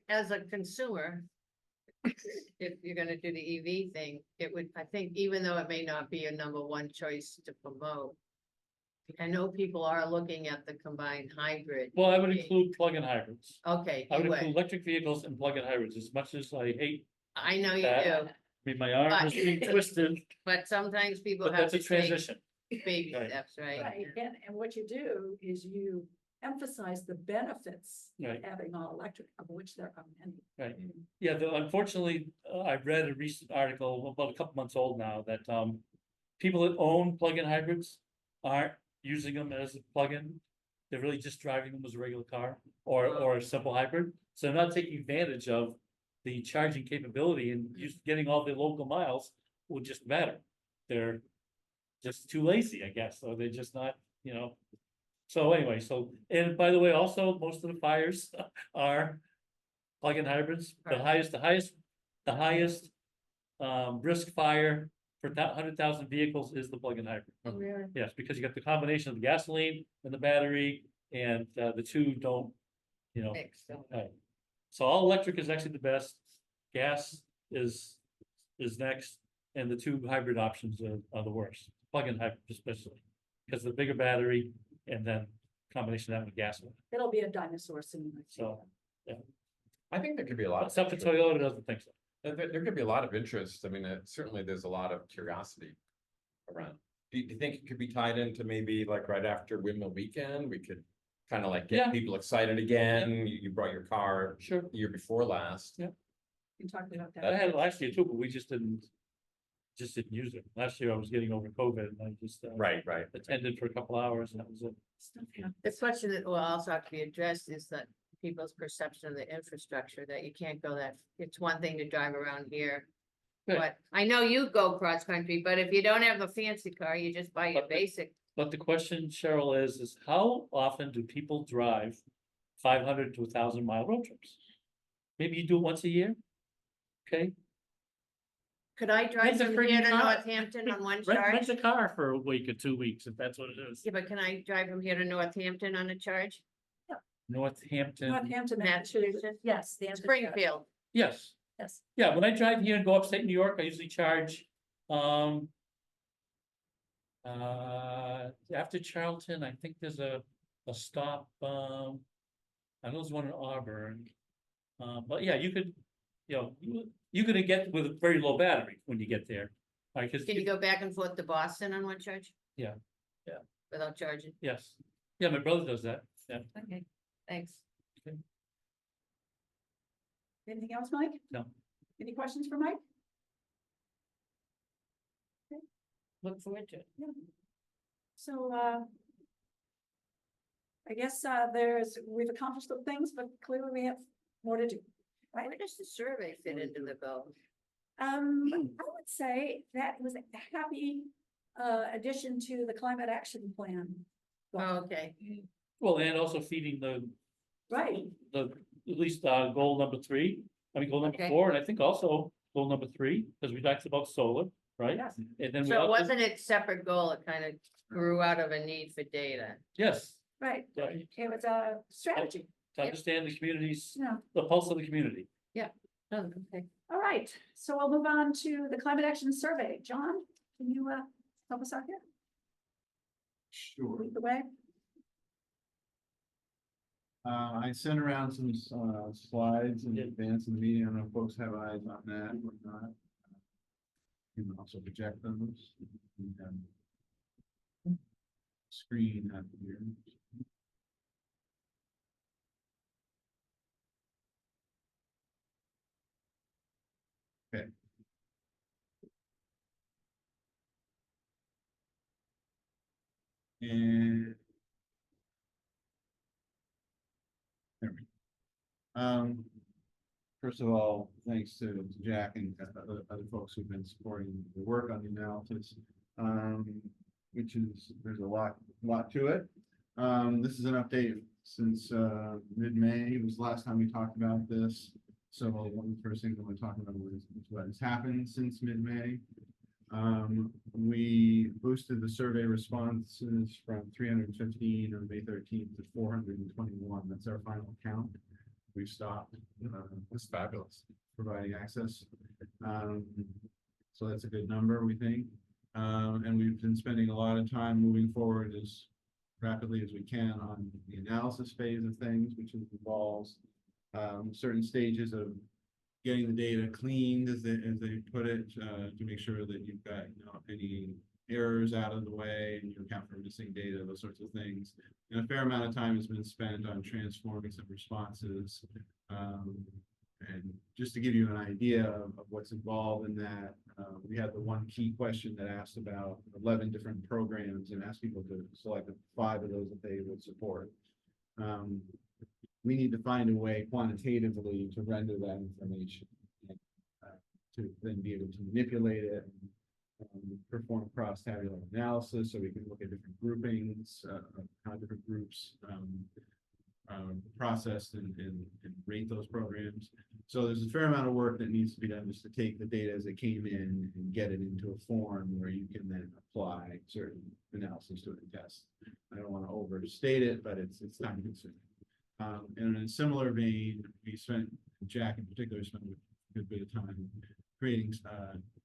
As a consumer, if you're gonna do the EV thing, it would, I think, even though it may not be a number one choice to promote. I know people are looking at the combined hybrid. Well, I would include plug-in hybrids. Okay, I would you include would. electric vehicles and plug-in hybrids, as much as I hate, I know you that. do, I mean, my arm is being twisted, but sometimes people but have that's to a take transition. baby Right. steps, right? Right, and what you do is you emphasize the benefits of Right. having all electric, of which there are many. Right. Yeah, unfortunately, I've read a recent article, about a couple months old now, that, people that own plug-in hybrids aren't using them as a plug-in. They're really just driving them as a regular car or a simple hybrid. So they're not taking advantage of the charging capability and just getting all the local miles will just matter. They're just too lazy, I guess, or they're just not, So anyway, and by the way, also, most of the fires are plug-in hybrids. The Right. highest risk fire for 100,000 vehicles is the plug-in hybrid. Really? Yes, because you got the combination of the gasoline and the battery, and the two don't, Mix, so. right. So all electric is actually the best. Gas is next, and the two hybrid options are the worst. Plug-in hybrid especially, because of the bigger battery and then combination of that with gasoline. It'll be a dinosaur soon. I see. So, I think there could be a lot of. Except for interest. Toyota doesn't think so. There could be a lot of interest. I mean, certainly there's a lot of curiosity around. Do you think it could be tied into maybe like right after Windmill Weekend? We could kind of like Yeah. get people excited again. You brought your car Sure. the year before last. Yeah. We can talk about I that. had it last year too, but we just didn't use it. Last year I was getting over COVID and I just Right. attended for a couple hours and that was it. Stuff happens. The question that will also have to be addressed is that people's perception of the infrastructure, that you can't go that, it's one thing to drive around here. Right. But I know you go cross country, but if you don't have a fancy car, you just buy your But the- basic. But the question, Cheryl, is how often do people drive 500 to 1,000 mile road trips? Maybe you do it once a year? Okay, Could I drive Rent a from freaking here to car. Northampton on one rent charge? a car for a week or 2 weeks, if that's what it is. Yeah, but can I drive from here to Northampton on a charge? Northampton, Northampton, Massachusetts? Massachusetts, yes, the answer is yes. Springfield. yes. Yes, Yeah, when I drive here and go upstate New York, I usually charge, after Charlton, I think there's a stop, I know there's one in Auburn. But yeah, you could, you're gonna get with a very low battery when you get there. Right, cause, Can you go back and forth to Boston on one charge? Yeah. Without charging? yes, yeah, my brother does that, Okay, thanks. anything else, Mike? No. Any questions for Mike? Look forward to it. So, I guess, we've accomplished some things, but clearly we have more to do. Right. Where does the survey fit into the bill? I would say that was a happy, addition to the climate action plan. Oh, okay. well, and also feeding Right, at least, goal number 3, goal number Okay. 4, and I think also goal number 3, because we talked about solar, right? yes, And then we So it also, wasn't a separate goal, it kind of grew out of a need for data. yes, right. right, It was a strategy, to understand the communities, yeah. the pulse of the community. Oh, okay. All right, so we'll move on to the climate action survey. John, can you, help us out here? Sure. Lead the way? I sent around some, slides in advance of the meeting. I don't know if folks have eyes on that or not. You can also project those. Screen up here. Okay. And. There we go. First of all, thanks to Jack and other folks who've been supporting the work on the analysis. Which is, there's a lot to it. This is an update since mid-May was the last time we talked about this. So one of the first things I want to talk about is what has happened since mid-May. We boosted the survey responses from 315 on May 13th to 421. That's our final count. We've stopped. It's fabulous. Providing access. So that's a good number, we think. And we've been spending a lot of time moving forward as rapidly as we can on the analysis phase of things, which involves certain stages of getting the data cleaned, as they put it, to make sure that you've got, any errors out of the way and you account for missing data, those sorts of things. And a fair amount of time has been spent on transforming some responses. And just to give you an idea of what's involved in that, we had the one key question that asked about 11 different programs and asked people to select 5 of those that they would support. We need to find a way quantitatively to render that information, and, to then be able to manipulate it, and perform cross-tabular analysis, so we can look at different groupings, how different groups processed and rate those programs. So there's a fair amount of work that needs to be done just to take the data as it came in and get it into a form where you can then apply certain analysis to it and test. I don't want to overstate it, but it's time consuming. And in a similar vein, Jack in particular spent a good bit of time creating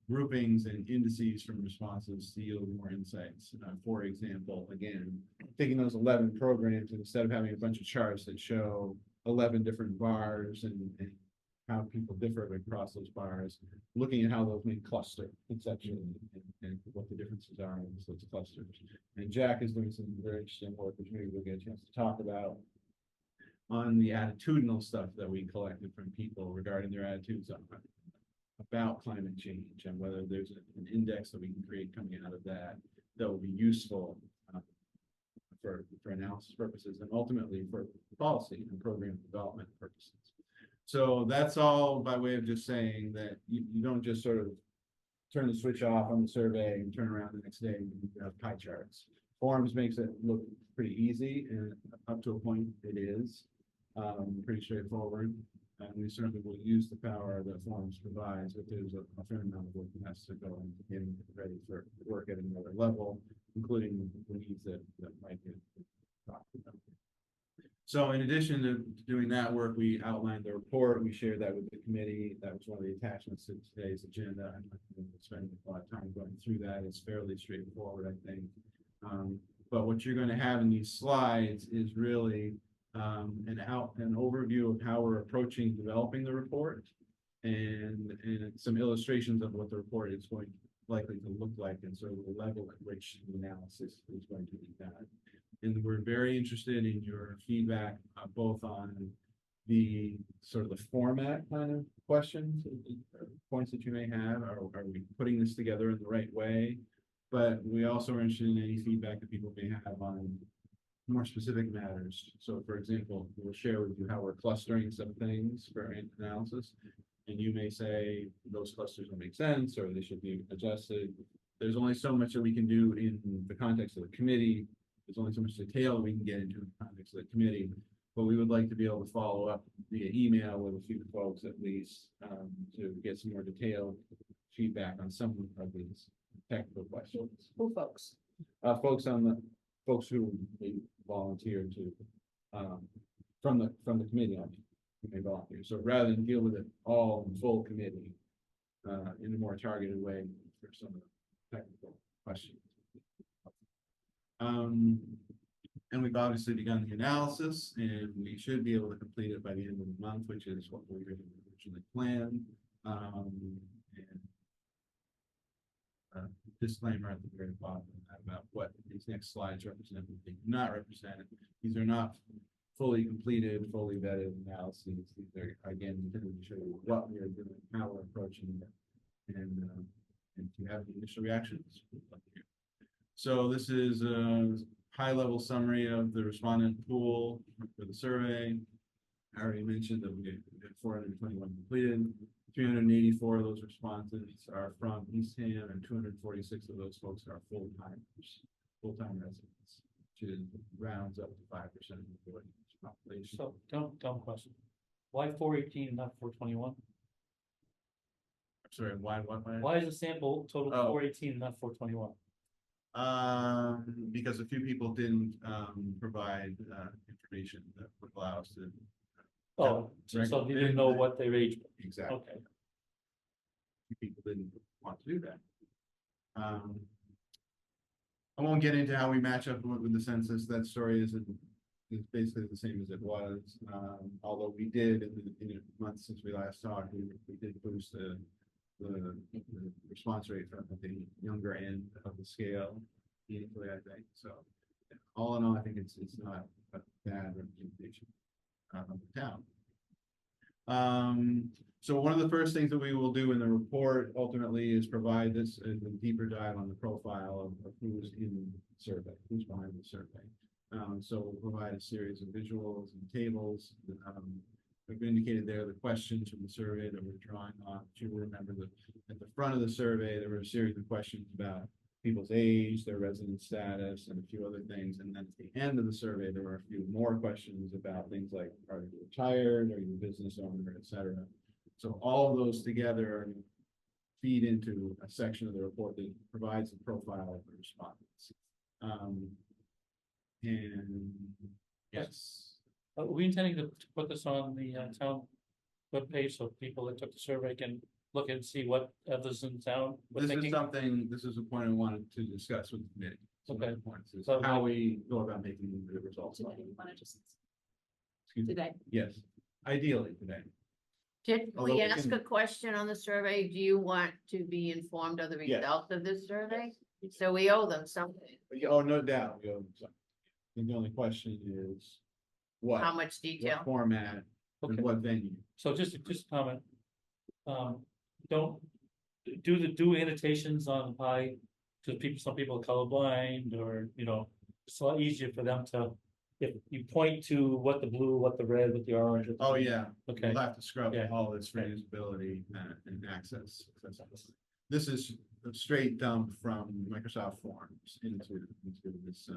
groupings and indices from responses to yield more insights. For example, again, taking those 11 programs, and instead of having a bunch of charts that show 11 different bars and how people differ across those bars, looking at how those may cluster conceptually and what the differences are in those clusters. And Jack is doing some very interesting work, which maybe we'll get a chance to talk about, on the attitudinal stuff that we collected from people regarding their attitudes about climate change, and whether there's an index that we can create coming out of that will be useful for analysis purposes and ultimately for policy and program development purposes. So that's all by way of just saying that you don't just sort of turn the switch off on the survey and turn around the next day and you have pie charts. Forms makes it look pretty easy, and up to a point it is pretty straightforward. And we certainly will use the power that Forms provides, but there's a fair amount of work that has to go into getting it ready for work at another level, including the needs that might get talked about. So in addition to doing that work, we outlined the report, we shared that with the committee. That was one of the attachments to today's agenda. I'm not going to spend a lot of time going through that. It's fairly straightforward, I think. But what you're going to have in these slides is really an overview of how we're approaching developing the report, and some illustrations of what the report is likely to look like, and sort of the level at which the analysis is going to be done. And we're very interested in your feedback, both on the sort of the format kind of questions, points that you may have. Are we putting this together in the right way? But we also are interested in any feedback that people may have on more specific matters. So for example, we'll share with you how we're clustering some things for analysis. And you may say those clusters don't make sense, or they should be adjusted. There's only so much that we can do in the context of the committee. There's only so much detail we can get into in the context of the committee. But we would like to be able to follow up via email with a few folks at least, to get some more detailed feedback on some of these technical questions. Who folks? Folks who may volunteer to, from the committee on who may volunteer. So rather than deal with it all in full committee, in a more targeted way for some of the technical questions. And we've obviously begun the analysis, and we should be able to complete it by the end of the month, which is what we originally planned. And disclaimer at the very bottom about what these next slides represent, and they do not represent. These are not fully completed, fully vetted analyses. These are, again, intended to show you what we are doing, how we're approaching it, and if you have the initial reactions, we'd love to hear. So this is a high-level summary of the respondent pool for the survey. I already mentioned that we had 421 completed. 384 of those responses are from Eastham, and 246 of those folks are full-time residents, which is rounds up to 5% of the voting population. So, dumb question. Why 418 and not 421? I'm sorry, why? Why is the sample total Oh. 418 and not 421? Because a few people didn't provide information that would allow us to. Oh, so they didn't know what their age was. Exactly. Okay. Few people didn't want to do that. I won't get into how we match up with the census. That story is basically the same as it was. Although we did in the month since we last talked, we did boost the response rate from the younger end of the scale meaningfully, I think. So all in all, I think it's not a bad representation of the town. So one of the first things that we will do in the report ultimately is provide this as a deeper dive on the profile of who's in the survey, who's behind the survey. So we'll provide a series of visuals and tables. We've indicated there the questions from the survey that we're drawing on. You will remember that at the front of the survey, there were a series of questions about people's age, their resident status, and a few other things. And then at the end of the survey, there were a few more questions about things like, are you retired, are you a business owner, et cetera. So all of those together feed into a section of the report that provides the profile of the respondents. And yes. Are we intending to put this on the town webpage so people that took the survey can look and see what others in town were This thinking? is a point I wanted to discuss with the committee. Some of Okay. the points is So- how we go about making the results. Today, you wanna just, Excuse me. today, Yes, ideally today. Did Although we we ask can- a question on the survey? Do you want to be informed of the Yes. results of this survey? So we owe them something. Oh, no doubt. We owe them something. I think the only question is what? How much detail? What format Okay. and what venue? So just a comment. Don't do annotations on pie to people, some people are colorblind or, it's a lot easier for them to, if you point to what the blue, what the red, what the orange. what the Oh, green. yeah. Okay. We'll have to scrub Yeah. all this for usability and access. This is a straight dump from Microsoft Forms into this.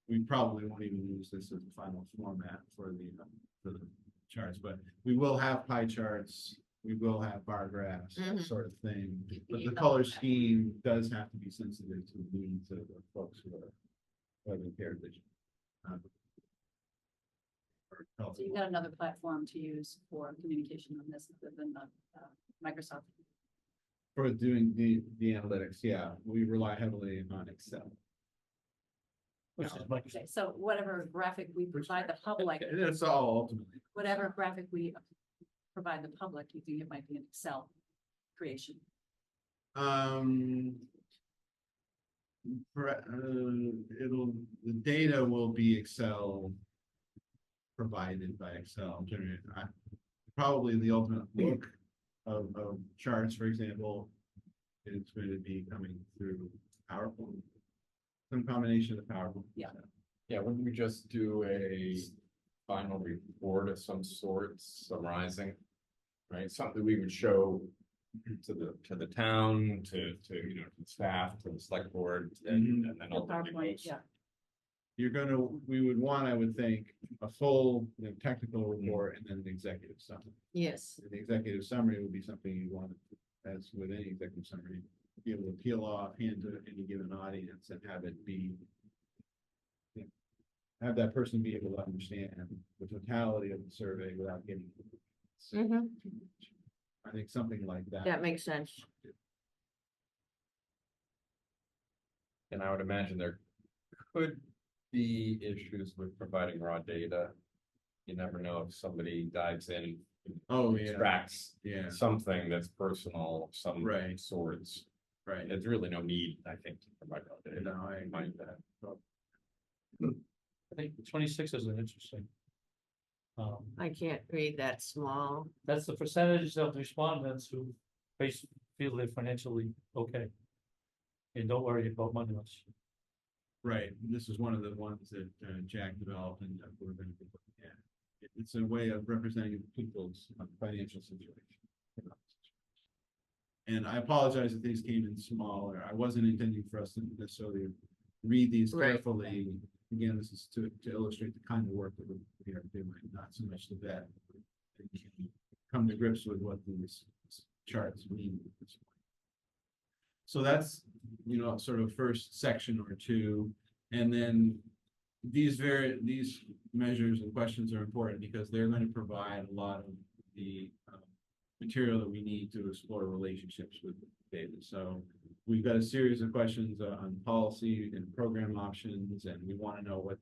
We probably won't even use this as the final format for the charts, but we will have pie charts. We will have bar graphs, that Mhm. sort of thing. But You the know color that. scheme does have to be sensitive to the needs of the folks who are impaired vision. Or health. so you've got another platform to use for communication on this other than Microsoft. For doing the analytics, yeah, we rely heavily on Excel. Which is Okay, Microsoft. so whatever graphic we provide the public, That's all ultimately. whatever graphic we provide the public, you think it might be an Excel creation? The data will be Excel provided by Excel generated. Probably the ultimate look of charts, for example, is going to be coming through PowerPoint. Some combination of PowerPoint. Yeah. Yeah, wouldn't we just do a final report of some sort summarizing? Right, something we would show to the town, to the staff, to the select board, and then The ultimately PowerPoint, goes. yeah. We would want, I would think, a full technical report and then an executive summary. Yes. The executive summary would be something you want, as with any executive summary, be able to peel off, hand to any given audience and have it be. Have that person be able to understand the totality of the survey without getting. Mhm. I think something like that. That makes sense. And I would imagine there could be issues with providing raw data. You never know if somebody dives in, Oh, yeah, extracts yeah, something that's personal, of some Right. sorts. right. There's really no need, I think, to provide raw data. No, I agree. Mind that. I think 26 is an interesting. I can't read that small. That's the percentage of the respondents who feel they're financially okay. And don't worry about money much. Right, and this is one of the ones that Jack developed and that we're gonna be looking at. It's a way of representing people's financial situation. And I apologize if these came in smaller. I wasn't intending for us to necessarily read these Right. carefully. Again, this is to illustrate the kind of work that we are doing, not so much the vet. Come to grips with what these charts mean at this point. So that's, sort of first section or two, and then these measures and questions are important because they're going to provide a lot of the material that we need to explore relationships with data. So we've got a series of questions on policy and program options, and we want to know what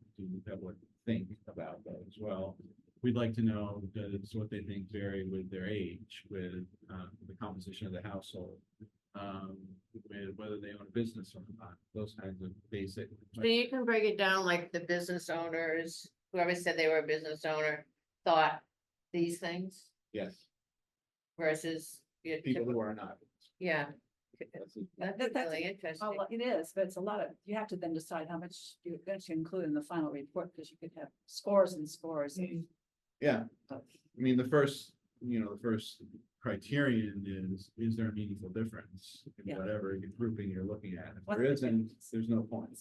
would think about that as well. We'd like to know what they think vary with their age, with the composition of the household, with whether they own a business or not, those kinds of basic. So you can break it down like the business owners, whoever said they were a business owner, thought these things Yes, versus. your people who typical- are not. Yeah. That's That's really interesting. Oh, it is, but it's a lot of, you have to then decide how much you're going to include in the final report, because you could have scores and scores. Yeah, of- I mean, the first criterion is there a meaningful difference in Yeah. whatever grouping you're looking at? If What's there the isn't, difference? there's no point.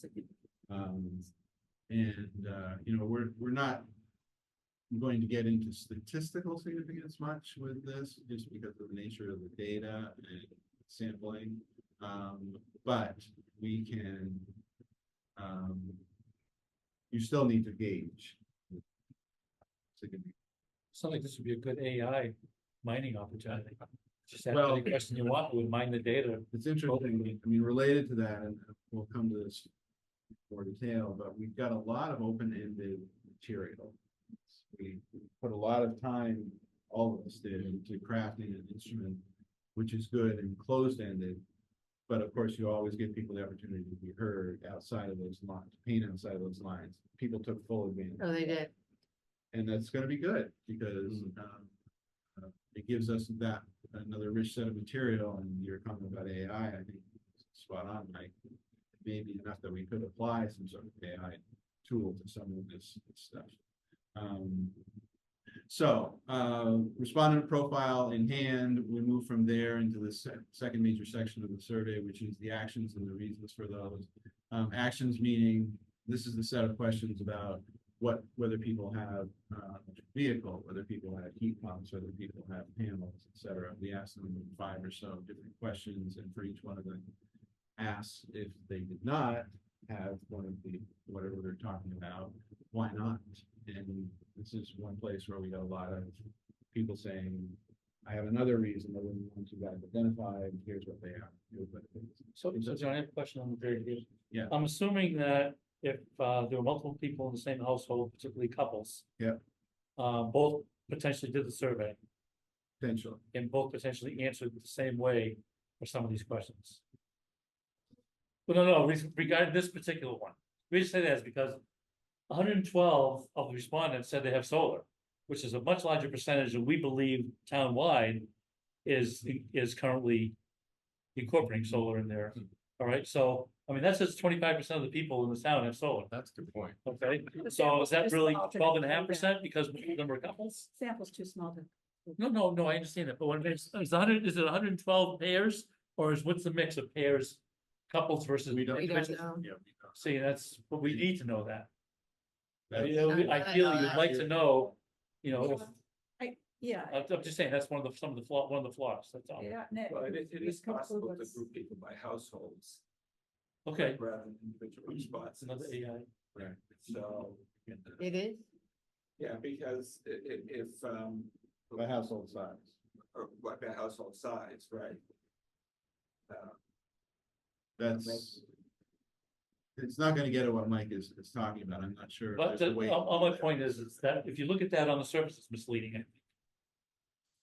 We're not going to get into statistical significance much with this, just because of the nature of the data and sampling. But we can, you still need to gauge. Sounds like this would be a good AI mining opportunity. Just ask Well- any question you want, we'll mine the data. It's interesting, I mean, related to that, and we'll come to this more detail, but we've got a lot of open-ended material. We put a lot of time, all of us did, into crafting an instrument, which is good and closed-ended. But of course, you always give people the opportunity to be heard outside of those lines, paint outside of those lines. People took full advantage. Oh, they did. And that's gonna be good, because it gives us that another rich set of material, and you're talking about AI, I think spot on, Mike. Maybe enough that we could apply some sort of AI tool to some of this stuff. So, respondent profile in hand, we move from there into the second major section of the survey, which is the actions and the reasons for those. Actions meaning, this is the set of questions about whether people have vehicle, whether people have heat pumps, whether people have panels, etc. We asked them 5 or so different questions, and for each one of them, asked if they did not have one of the whatever they're talking about, why not? And this is one place where we got a lot of people saying, I have another reason other than the ones you guys identified, here's what they are. So John, I have a question on the very end. Yeah. I'm assuming that if there were multiple people in the same household, particularly couples. Yeah. Both potentially did the survey Potential. and both potentially answered the same way for some of these questions. But no, regarding this particular one, we just say that is because 112 of the respondents said they have solar, which is a much larger percentage than we believe townwide is currently incorporating solar in there. All right, so, I mean, that says 25% of the people in the town have solar, That's a good point. okay? The So is that sample's really too small to 12.5% because most of them are couples? Sample's too small to. No, I understand that, but when it's, is it 112 pairs, or what's the mix of pairs, couples versus? We don't- We don't individuals? know. Yeah, we don't. See, that's, what we need to know that. I That's- I feel you'd like to know, if, Yeah. I'm just saying, that's one of the flaws, that's all. Yeah. Well, it is possible to group people by households Okay, rather than individual it's responses. another AI. Right. So, It is? yeah, because if, By household size. or what the household size, right? That's, it's not gonna get at what Mike is talking about. I'm not sure. if But there's a way- all my point is that if you look at that on the surface, it's misleading.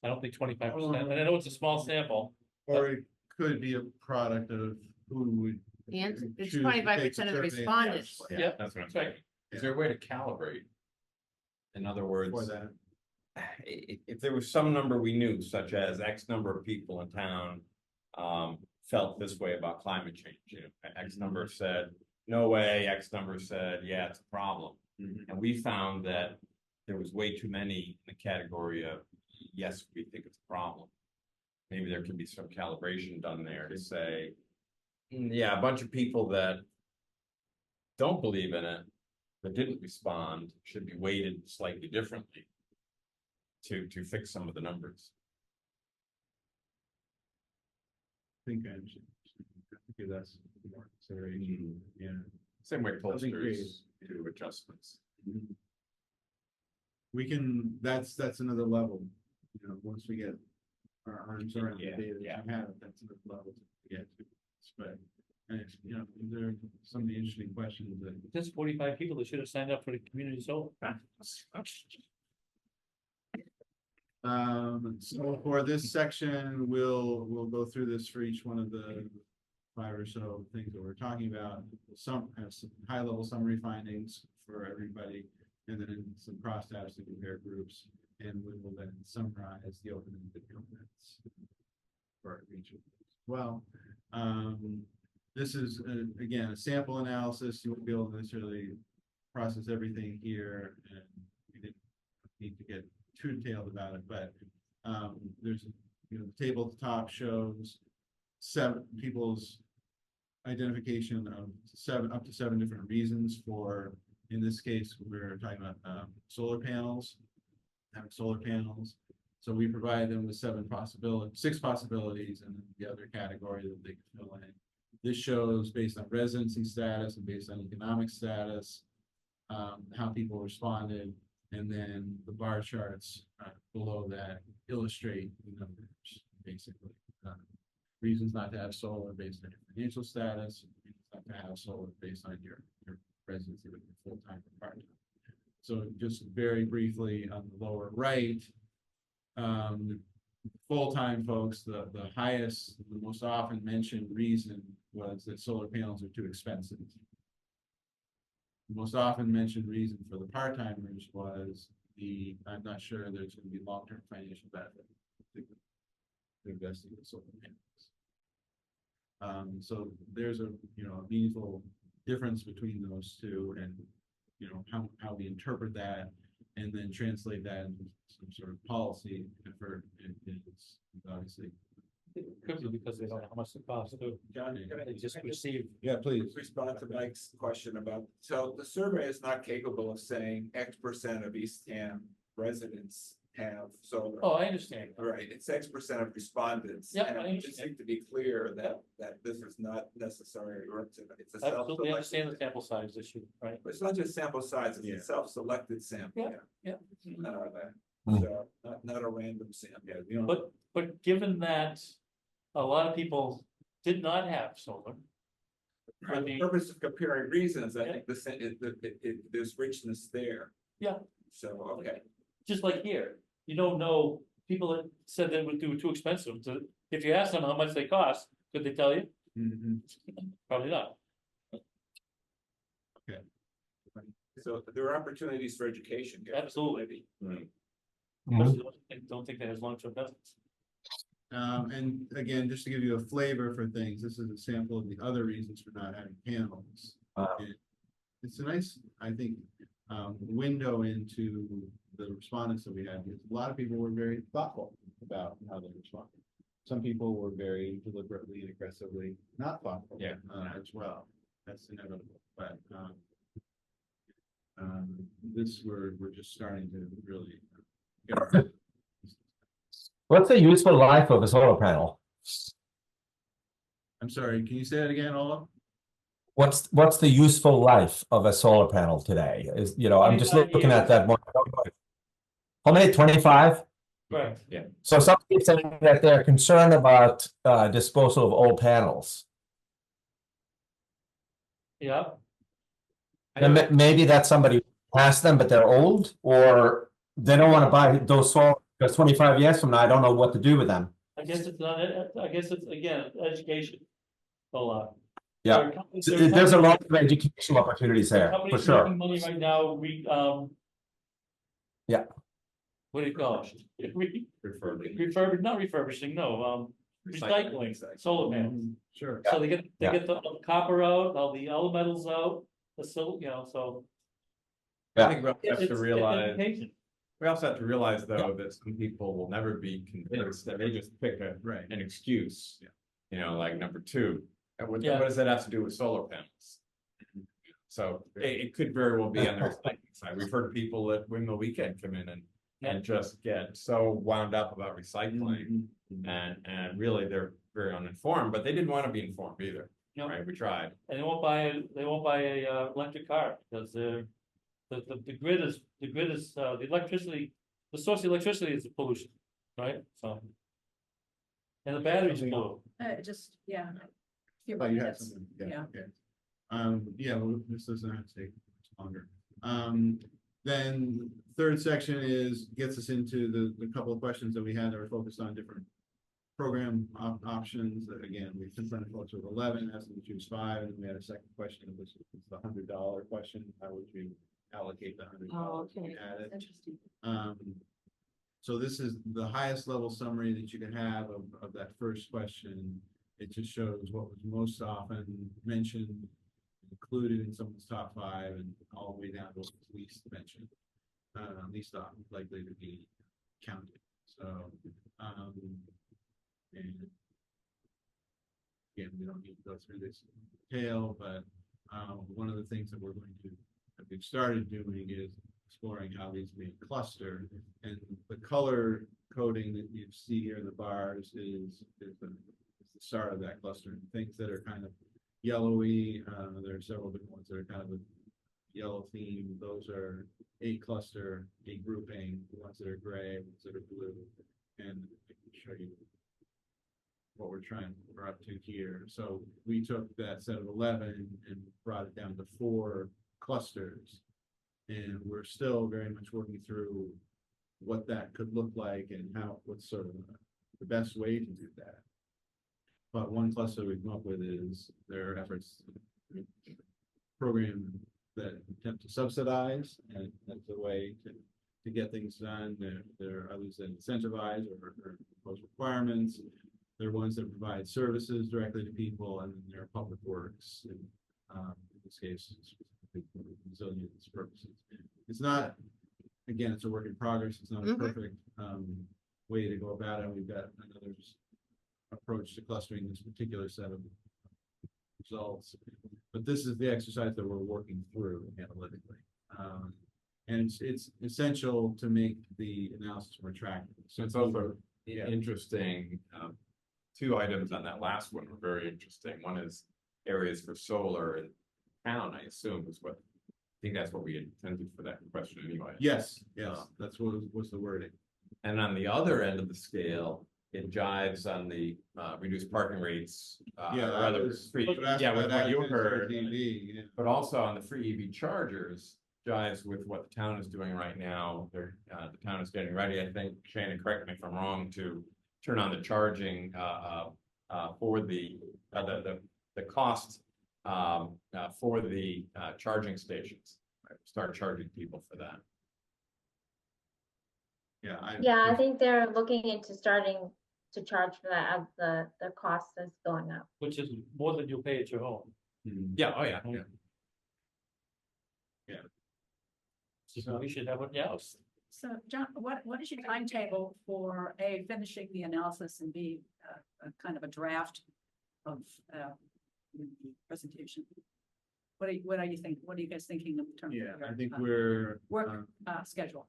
I don't think 25%, and I know it's a small sample. Or it could be a product of who would. The answer, it's choose to 25% of the take survey. respondents. Yeah, That's what I'm that's right. saying. Is there a way to calibrate? In other words. For that. If there was some number we knew, such as X number of people in town. Felt this way about climate change, you know, X number said, no way, X number said, yeah, it's a problem. And we found that there was way too many in the category of, yes, we think it's a problem. Maybe there could be some calibration done there to say, yeah, a bunch of people that. Don't believe in it, but didn't respond, should be weighted slightly differently. To fix some of the numbers. I think I understand. Okay, that's more consideration, yeah. Same way Something posters do adjustments. We can, that's another level, you know, once we get our arms around the Yeah, data yeah. that we have, that's another level to get to. But, and it's, you know, there are some of the interesting questions that. There's 45 people that should have signed up for the community solar. So for this section, we'll go through this for each one of the 5 or so things that we're talking about. Some have some high level summary findings for everybody, and then some crosstabs to compare groups, and we will then summarize the open ended comments for each of these. Well, this is again a sample analysis. You won't be able to necessarily process everything here, and we didn't need to get too detailed about it, but there's, you know, the table at the top shows 7 people's identification of up to 7 different reasons for, in this case, we're talking about solar panels, having solar panels. So we provide them with 6 possibilities, and then the other category that they can fill in. This shows based on residency status and based on economic status, how people responded. And then the bar charts below that illustrate the numbers, basically. Reasons not to have solar based on your financial status, reasons not to have solar based on your residency, with your full-time or part-time. So just very briefly on the lower right, full-time folks, the highest, the most often mentioned reason was that solar panels are too expensive. The most often mentioned reason for the part-timers was I'm not sure there's going to be long-term financial benefit to investing in solar panels. So there's a, you know, a meaningful difference between those two, and, you know, how we interpret that and then translate that into some sort of policy effort is obviously. It could be because they don't know how much it costs to. John, They just receive. Yeah, please. respond to Mike's question about, so the survey is not capable of saying X% of Eastham residents have solar. Oh, I understand. All right, it's X% of respondents. Yeah, and I I just understand. need to be clear that this is not necessary, or it's a Absolutely understand the self-selected. sample size issue, right? But it's not just sample size, it's Yeah. a self-selected sample. Yeah. So, not a random sample. You know, But given that a lot of people did not have solar. For the purpose of comparing reasons, I think there's richness there. Yeah. So, okay. Just like here, you don't know, people that said they would do too expensive to, if you ask them how much they cost, could they tell you? mhm. Probably not. So there are opportunities for education. here. Absolutely. Mhm. I don't think that has long-term benefits. And again, just to give you a flavor for things, this is a sample of the other reasons for not having panels. And it's a nice, I think, window into the respondents that we had, because a lot of people were very thoughtful about how they responded. Some people were very deliberately and aggressively not thoughtful. Yeah. As well. That's inevitable, but this we're just starting to really get. What's the useful life of a solar panel? I'm sorry, can you say that again, Ola? What's the useful life of a solar panel today? Is, you know, I'm just 25 looking at years. that more. How many? 25? Right. So some people saying that they're concerned about disposal of old panels. Yeah, And maybe that's somebody who asked them, but they're old, or they don't want to buy those solar, because 25 years from now, I don't know what to do with them. I guess it's not, I guess it's, again, education. A lot. Yeah. There are companies- So there are there's a companies- lot of educational opportunities there, for companies sure. making money right now, Yeah. what do you call it? Not refurbishing, no, recycling solar panels. Sure. So they Yeah. get the copper out, all the metals out, the silver, so. Yeah. I think we also have it's to realize, education. we also have to realize though, that some people will never be convinced that they just pick Right. an excuse. Yeah. You know, like number two, and what Yeah. does that have to do with solar panels? So it could very well be on the recycling side. We've heard people at Windmill Weekend come in and just get so wound up about recycling. And really they're very uninformed, but they didn't want to be informed either, No. right? We tried. And they won't buy a electric car, because the grid is, the electricity, the source of electricity is the pollution, right, so. And the batteries blow. Just, yeah. Few Oh, you had minutes. something, Yeah. yeah, okay. Yeah, well, this doesn't have to take much longer. Then third section gets us into the couple of questions that we had that were focused on different program options. Again, we confronted folks with 11, asked them to choose 5, and then we had a second question, which was the $100 question. How would you allocate the $100? Oh, okay. we added? Interesting. So this is the highest level summary that you can have of that first question. It just shows what was most often mentioned, included in someone's top 5, and all the way down to what was least mentioned. Least likely to be counted. So, and again, we don't need to go through this in detail, but one of the things that we've started doing is exploring how these may cluster, and the color coding that you see here in the bars is the start of that clustering. Things that are kind of yellowy, there are several different ones that are kind of a yellow theme. Those are a cluster, a grouping. The ones that are gray, ones that are blue, and I can show you what we're up to here. So we took that set of 11 and brought it down to 4 clusters. And we're still very much working through what that could look like and what's sort of the best way to do that. But one cluster we've come up with is their efforts program that attempt to subsidize, and that's a way to get things done. There are others that incentivize or impose requirements. There are ones that provide services directly to people, and then there are public works, and in this case, resilience purposes. It's not, again, it's a work in progress. It's not a perfect way to go about it. We've got another approach to clustering this particular set of results, but this is the exercise that we're working through analytically. And it's essential to make the analysis more attractive. So it's also interesting, 2 items on that last one were very interesting. One is areas for solar in town, I assume is what, I think that's what we intended for that question anyway. Yes, that's what was the wording. And on the other end of the scale, it jives on the reduced parking rates. Yeah, or that rather, was- free, that's yeah, with what you Atkins heard, RTD, yeah. but also on the free EV chargers, jives with what the town is doing right now. The town is getting ready, I think, Shannon, correct me if I'm wrong, to turn on the charging for the cost for the charging stations. Right? Start charging people for that. Yeah, I think they're looking into starting to charge for that as the cost is going up. Which is more than you'll pay at your home. Yeah, oh yeah, yeah. So we should have it, yeah. So, John, what is your timetable for finishing the analysis and B, a kind of a draft of the presentation? What are you think? What are you guys thinking in terms Yeah, of your I think we're work schedule?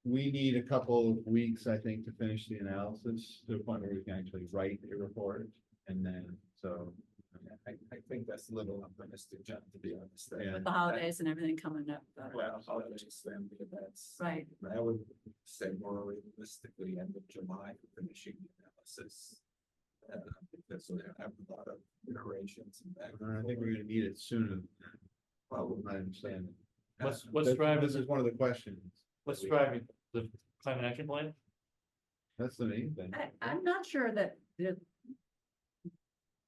we need a couple of weeks, I think, to finish the analysis to the point where we can actually write a report, and then I think that's a little optimistic, John, to be honest. Yeah. With the holidays and everything coming up. Well, holidays, then the events. Right. I would say more realistically, end of July for finishing the analysis. Because we have a lot of iterations and back and I think we're forth. gonna need it sooner than that. Well, I understand. What's This driving, is one of the questions. what's driving the climate action plan? That's the main thing. I'm not sure that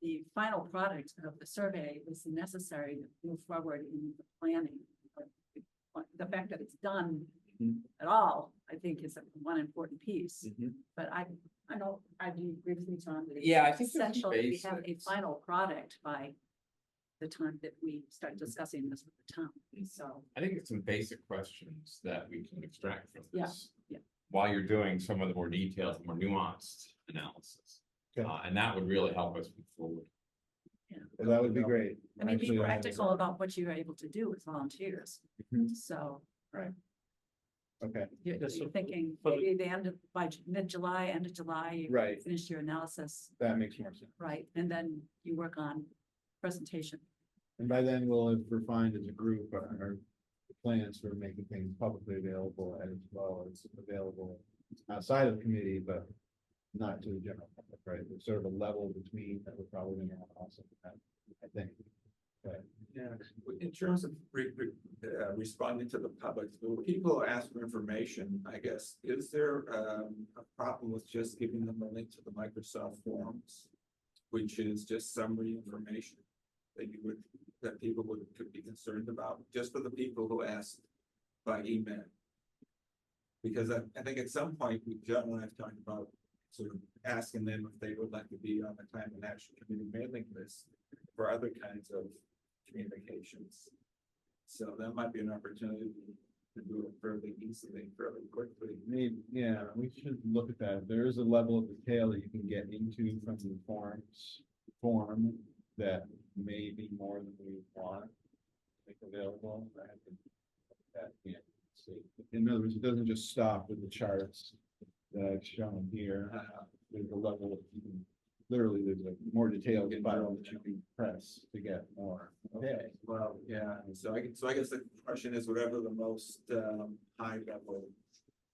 the final product of the survey is necessary to move forward in the planning. But the fact that it's done Mhm. at all, I think is one important piece. Mhm. But I don't, I do agree with you, Tom, that it's Yeah, I think there's essential that we have a basics. final product by the time that we start discussing this with the town, so. I think it's some basic questions that we can extract from Yeah, this. yeah. While you're doing some of the more detailed, more nuanced analysis. Okay. And that would really help us move forward. Well, that would be great. I mean, be Actually, practical about what you're able to do with volunteers, Mhm. so. Okay, You're Yeah, so you're thinking for the- maybe the end of, by mid-July, end of July. you Right. Finish your analysis, that makes more sense. right, and then you work on presentation. And by then we'll have refined as a group our plans for making things publicly available as well as available outside of committee, but not to the general public, right? There's sort of a level between that we're probably gonna have also, I think. Okay. Yeah, in terms of responding to the public, when people ask for information, I guess, is there a problem with just giving them a link to the Microsoft Forms? Which is just summary information that that people could be concerned about, just for the people who asked by email. Because I think at some point, John and I have talked about sort of asking them if they would like to be on the Climate Action Committee mailing list for other kinds of communications. So that might be an opportunity to do it fairly easily, fairly quickly. Maybe, yeah, we should look at that. There is a level of detail that you can get into from the form that may be more than we want to make available. I have to look at that, yeah, see. In other words, it doesn't just stop with the charts that I've shown here. There's a level of, literally, there's a more detailed file that you can press to get more. Okay, well, yeah, so I guess the question is whatever the most high level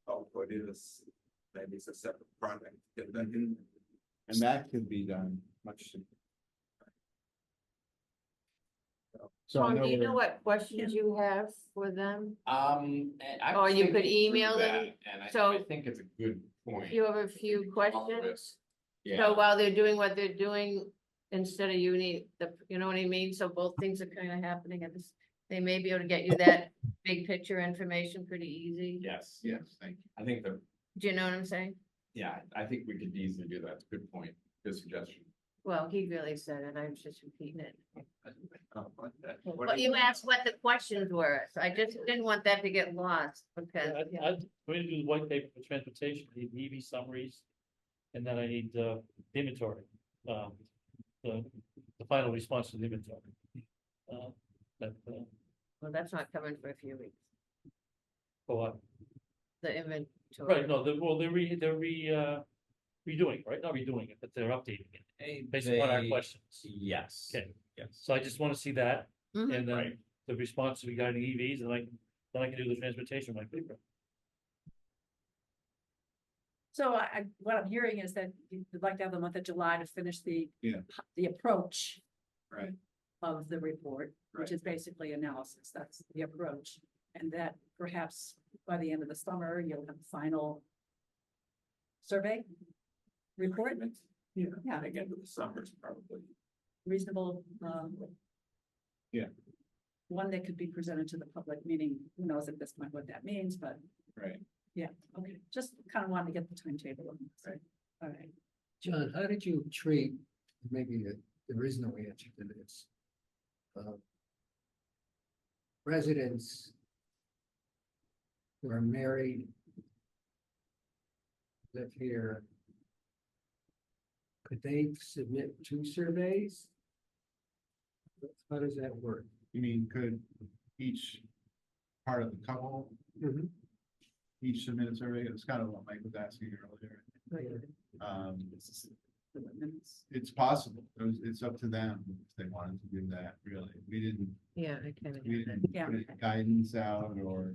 output is, maybe it's a separate product. And that could be done much sooner. So I Tom, know do you know we're- what questions you have for them? I Or was you could thinking through email them, that, And I so- think it's a good point. You have a few questions? Yeah. So while they're doing what they're doing, instead of you know what I mean? So both things are kind of happening at this, they may be able to get you that big picture information pretty easy. Yes, Yes, thank you. I think that, Do you know what I'm saying? yeah, I think we could easily do that. It's a good point, good suggestion. Well, he really said it, I was just repeating it. What But do you asked what the questions were, so I just didn't want that to get lost, because, I'd going to do the white paper for transportation, I need EV summaries. And then I need the inventory, the final response to the inventory. well, that's not coming for a few weeks, For what? the inventory. Right, no, they're redoing, it, right? Not redoing it, but they're updating it based on our They- questions. Yes. Okay, Yes. so I just want to see that Mhm. and then Right. the response regarding EVs and then I can do the transportation white paper. So what I'm hearing is that you'd like to have the month of July to finish Yeah. the approach. Right. Of the report, which is basically analysis, that's the approach, and that perhaps by the end of the summer, you'll have a final survey report, Yeah, Yeah. again, with the summers probably. reasonable, Yeah. one that could be presented to the public, meaning, who knows at this point what that means, but Right. yeah, okay, just kind of wanted to get the timetable on this. Right. All right, John, how did you treat, maybe there is no answer to this. Residents who are married, live here. Could they submit 2 surveys? How does that work? You mean, could each part of the couple, each submit a survey? It's kind of what Mike was asking earlier. the minutes. It's possible. It's up to them if they wanted to do that, really. We didn't Yeah, I kind of. put Yeah. any guidance out or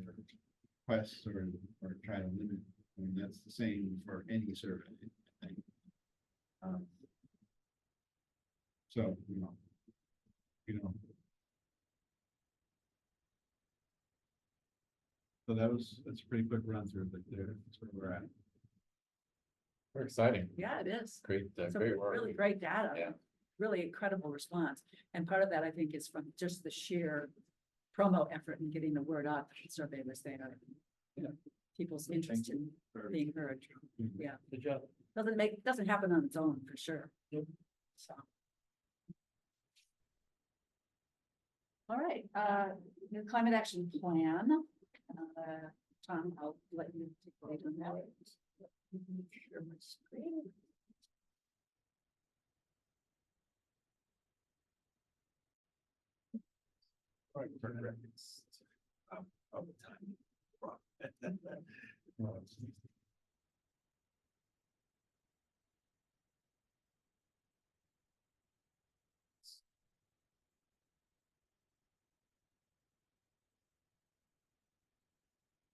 requests or try to limit. I mean, that's the same for any survey, I think. So, you know, So that's a pretty quick run through, but that's where we're at. Very exciting. Yeah, it is. Great, Some great work. really great data. Yeah. Really incredible response. And part of that, I think, is from just the sheer promo effort and getting the word out. The survey was there. You know, people's interest in being heard. Yeah, Good job. doesn't happen on its own, for sure. Yep. So. All right, the climate action plan. Tom, I'll let you take the lead on that. Share my screen. All the time.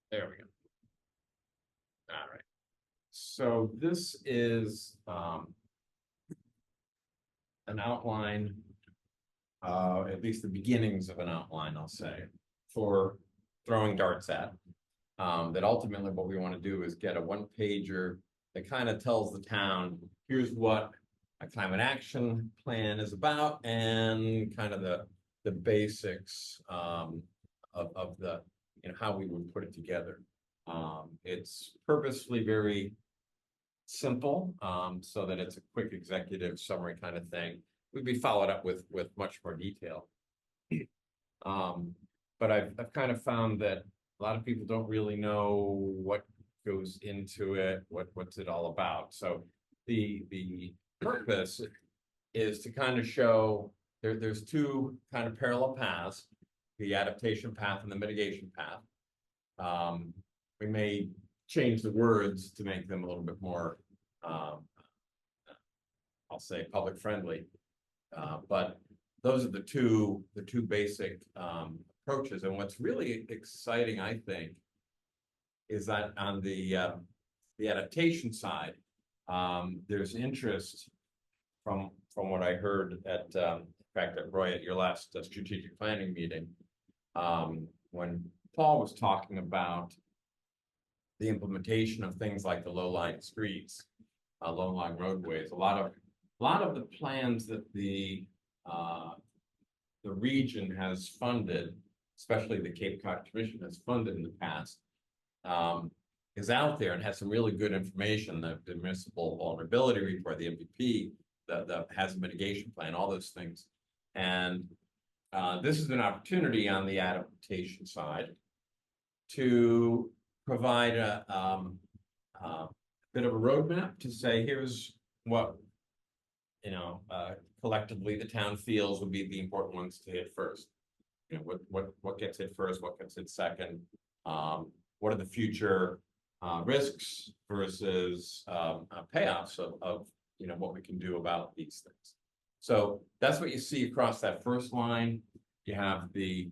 There we go. All right. So this is an outline, at least the beginnings of an outline, I'll say, for throwing darts at. That ultimately what we want to do is get a one-pager that kind of tells the town, here's what a climate action plan is about, and kind of the basics of the, you know, how we would put it together. It's purposefully very simple, so that it's a quick executive summary kind of thing. Would be followed up with much more detail. But I've kind of found that a lot of people don't really know what goes into it, what's it all about. So the purpose is to kind of show there's two kind of parallel paths, the adaptation path and the mitigation path. We may change the words to make them a little bit more, I'll say, public friendly. But those are the two basic approaches. And what's really exciting, I think, is that on the adaptation side, there's interest from what I heard at, in fact, at Roy, at your last strategic planning meeting, when Paul was talking about the implementation of things like the low-lying streets, low-lying roadways. A lot of the plans that the region has funded, especially the Cape Cod Commission has funded in the past, is out there and has some really good information. The municipal vulnerability report, the MVP, the hazard mitigation plan, all those things. And this is an opportunity on the adaptation side to provide a bit of a roadmap to say, here's what, you know, collectively the town feels would be the important ones to hit first. You know, what gets hit first, what gets hit second, what are the future risks versus payoffs of you know, what we can do about these things. So that's what you see across that first line. You have the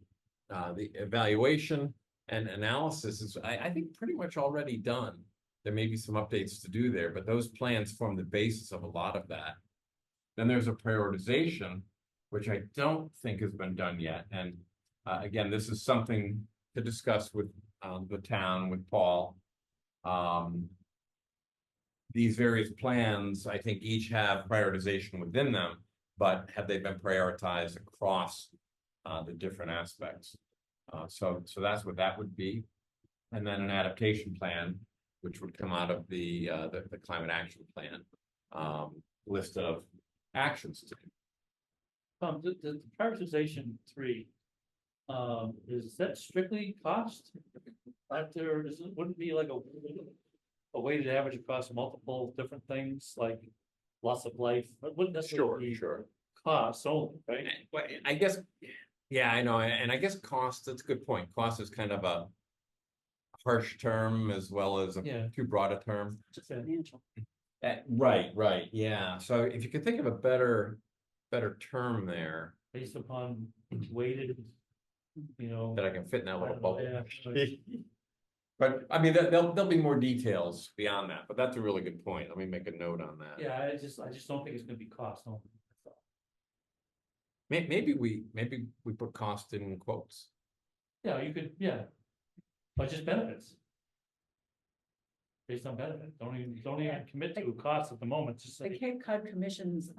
evaluation and analysis is, I think, pretty much already done. There may be some updates to do there, but those plans form the basis of a lot of that. Then there's a prioritization, which I don't think has been done yet. And again, this is something to discuss with the town, with Paul. These various plans, I think, each have prioritization within them, but have they been prioritized across the different aspects? So that's what that would be. And then an adaptation plan, which would come out of the climate action plan list of actions to do. The prioritization 3, is that strictly cost? Wouldn't be like a weighted average across multiple different things like loss of life? It wouldn't necessarily be cost only, right? Well, I guess, yeah, I know, and I guess cost, that's a good point. Cost is kind of a harsh term as well as a too broad a term. Just financial. Right, yeah. So if you could think of a better term there. Based upon weighted, you know. That I can fit in that little bubble. Yeah. But I mean, there'll be more details beyond that, but that's a really good point. Let me make a note on that. Yeah, I just don't think it's gonna be cost only. Maybe we put cost in quotes. Yeah, you could, yeah. But just benefits. Based on benefit, don't even commit to a cost at the moment, just The say Cape Cod Commission's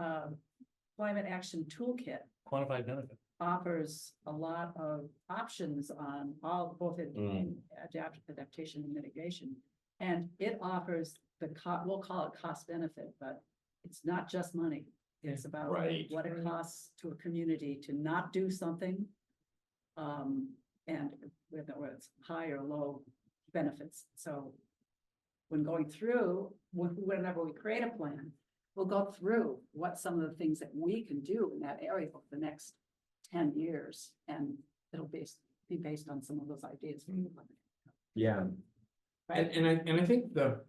climate action toolkit quantified benefit. offers a lot of options on all, both in adaptation and mitigation. And it offers we'll call it cost benefit, but it's not just money. It's about Right. what it costs to a community to not do something. And whether it's high or low benefits. So when going through, whenever we create a plan, we'll go through what some of the things that we can do in that area over the next 10 years. And it'll be based on some of those ideas. From the plan. Yeah. Right? And I think the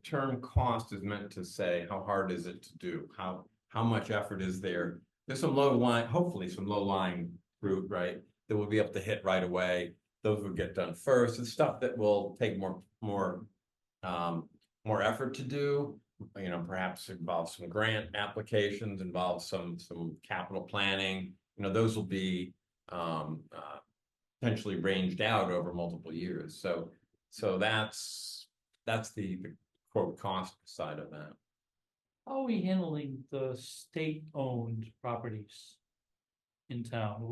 term cost is meant to say, how hard is it to do? How much effort is there? There's some hopefully some low lying fruit, right? That we'll be able to hit right away. Those will get done first. It's stuff that will take more effort to do. You know, perhaps involve some grant applications, involve some capital planning. You know, those will be potentially ranged out over multiple years. So that's the quote cost side of that. How are we handling the state-owned properties in town?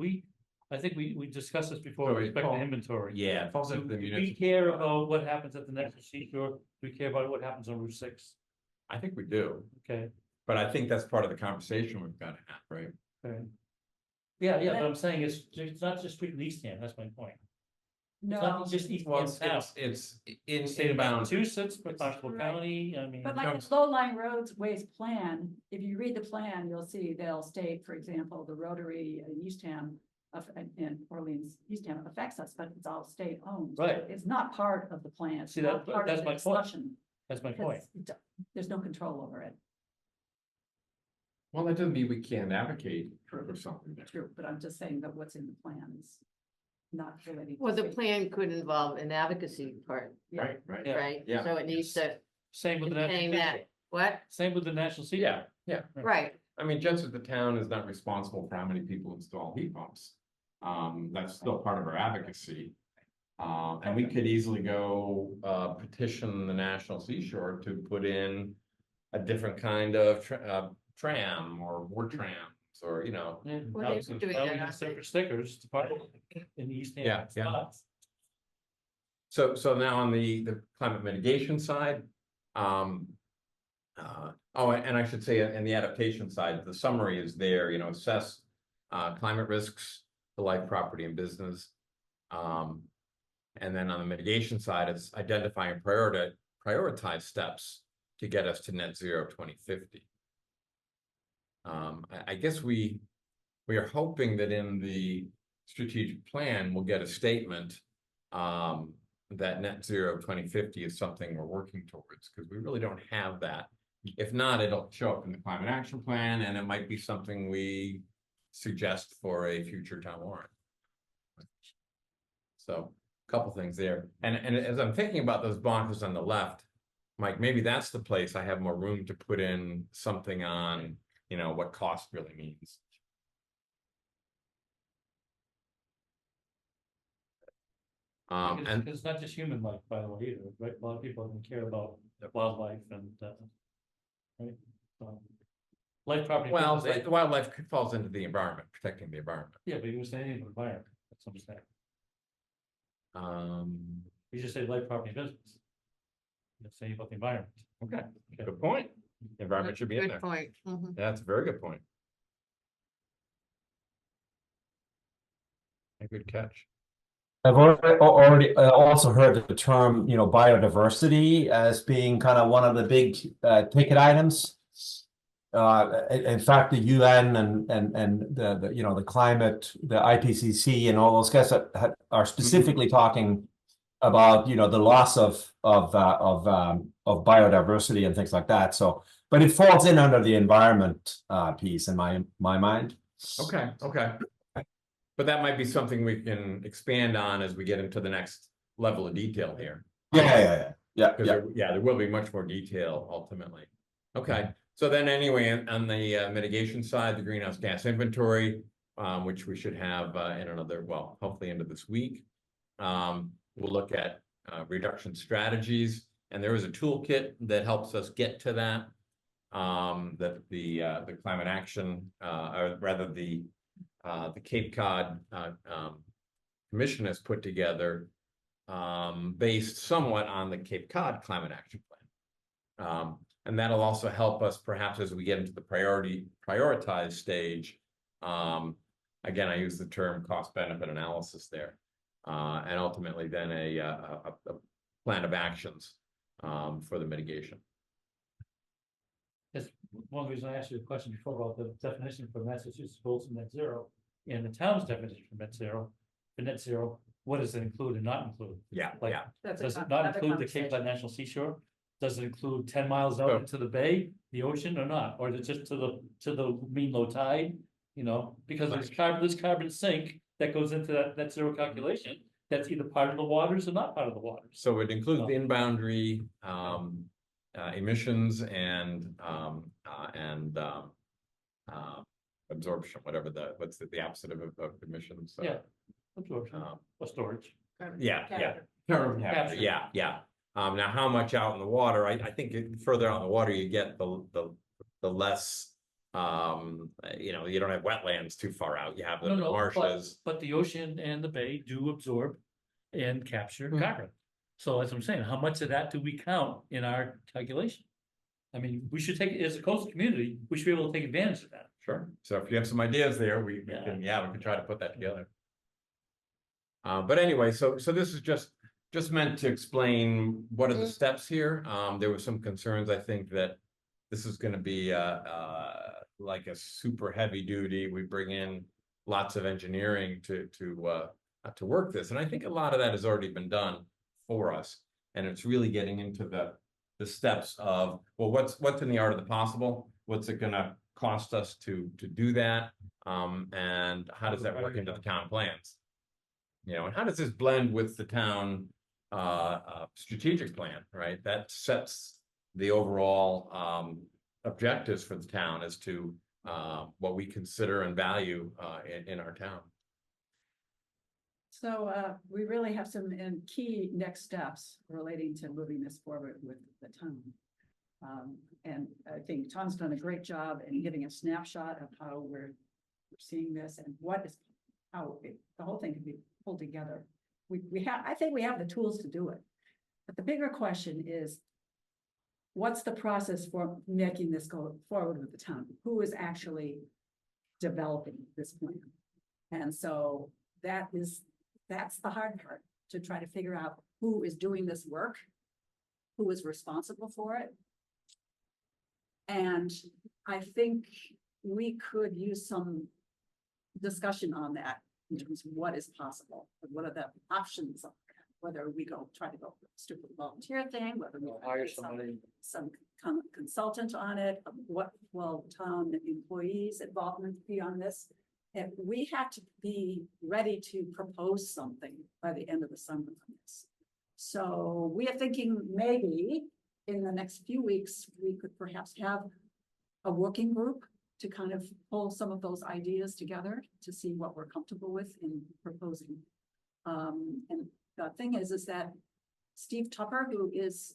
I think we discussed this before, So with it respect to falls- inventory. Yeah, it falls Do into the we municipal. care about what happens at the National Seashore? Do we care about what happens on Route 6? I think we do, Okay, but I think that's part of the conversation we've got to have, right? okay. Yeah, but I'm saying it's not just strictly Eastham, that's my point. It's No, not just Well, Eastham town. it's in State of inbound. Massachusetts, but Barnstable Right. County, I mean. but like the low-lying roads ways plan, if you read the plan, you'll see they'll state, for example, the rotary in Eastham in Orleans, Eastham affects us, but it's all state-owned. Right. It's not part of the plan. It's See, not that- part of that's the my point. discussion. That's my point. There's no control over it. Well, that doesn't mean we can't advocate for something there. True, but I'm just saying that what's in the plan is not related. to Well, the state. plan could involve an advocacy part, Yeah. Right. Yeah. right? Yeah. So it needs to Same with the contain National that, Seashore. what? Same with the National Seashore. Yeah. Right, I mean, just as the town is not responsible for how many people install heat pumps. That's still part of our advocacy. And we could easily go petition the National Seashore to put in a different kind of tram or war trams or, you know. Yeah, Well, now they're it's- doing now we that, have aren't they? separate stickers to part in the Eastham Yeah. spots. So now on the climate mitigation side, and I should say in the adaptation side, the summary is there, you know, assess climate risks to life, property and business. And then on the mitigation side, it's identifying prioritize steps to get us to net zero 2050. I guess we are hoping that in the strategic plan, we'll get a statement that net zero 2050 is something we're working towards, because we really don't have that. If not, it'll show up in the climate action plan, and it might be something we suggest for a future town warrant. So, a couple things there. And as I'm thinking about those boxes on the left, Mike, maybe that's the place I have more room to put in something on, you know, what cost really means. And It's not just human life, by the way, either, right? A lot of people don't care about wildlife and, right? Life, property. well, business, like- the wildlife falls into the environment, protecting the environment. Yeah, but you were saying environment, that's what I'm saying. Um, You just say life, property, business. You're saying about the environment. okay, good point. The environment should be in good there. point. Mhm. That's a very good point. A good catch. I've already also heard the term, biodiversity as being kind of one of the big ticket items. In fact, the UN and the climate, the IPCC, and all those guys that are specifically talking about the loss of biodiversity and things like that. So, but it falls in under the environment piece in my mind. Okay. But that might be something we can expand on as we get into the next level of detail here. Yeah. Because there will be much more detail ultimately. Okay, so then anyway, on the mitigation side, the greenhouse gas inventory, which we should have in another, well, hopefully into this week. We'll look at reduction strategies, and there is a toolkit that helps us get to that. That the climate action, or rather the Cape Cod Commission has put together, based somewhat on the Cape Cod Climate Action Plan. And that'll also help us perhaps as we get into the prioritized stage. Again, I use the term cost benefit analysis there, and ultimately then a plan of actions for the mitigation. That's one reason I asked you a question before about the definition for Massachusetts goals of net zero and the town's definition for net zero, what does it include and not include? Yeah, Like, yeah. That's does it another not include the Cape conversation. Cod National Seashore? Does it include 10 miles out So- into the bay, the ocean, or not? Or is it just to the mean low tide? You know, because there's carbon sink that goes into that net zero calculation. That's either part of the waters or not part of the waters. So it includes the in-boundary emissions and absorption, whatever what's the opposite of emissions? Yeah. Absorption or storage. Yeah, yeah. Capture. Carbon Capture. capture, yeah, yeah. Now how much out in the water? I think further out in the water, you get the less, you know, you don't have wetlands too far out. You have the No, marshes. but the ocean and the bay do absorb and capture Hmm. carbon. So as I'm saying, how much of that do we count in our calculation? I mean, we should take, as a coastal community, we should be able to take advantage of that. Sure. So if you have some ideas there, we Yeah. can, we can try to put that together. But anyway, so this is just meant to explain what are the steps here. There were some concerns, I think, that this is gonna be like a super heavy duty. We bring in lots of engineering to work this. And I think a lot of that has already been done for us. And it's really getting into the steps of, well, what's in the art of the possible? What's it gonna cost us to do that? And how does that work into the town plans? You know, and how does this blend with the town strategic plan, right? That sets the overall objectives for the town as to what we consider and value in our town. So we really have some key next steps relating to moving this forward with the town. And I think Tom's done a great job in giving a snapshot of how we're seeing this and how the whole thing can be pulled together. I think we have the tools to do it. But the bigger question is, what's the process for making this go forward with the town? Who is actually developing this plan? And so that's the hard part, to try to figure out who is doing this work, who is responsible for it. And I think we could use some discussion on that in terms of what is possible, and what are the options, whether we try to go for a stupid volunteer thing, whether we Hire get somebody. some consultant on it, what will town employees' involvement be on this? And we have to be ready to propose something by the end of the summer on this. So we are thinking maybe in the next few weeks, we could perhaps have a working group to kind of pull some of those ideas together to see what we're comfortable with in proposing. And the thing is that Steve Tupper, who is,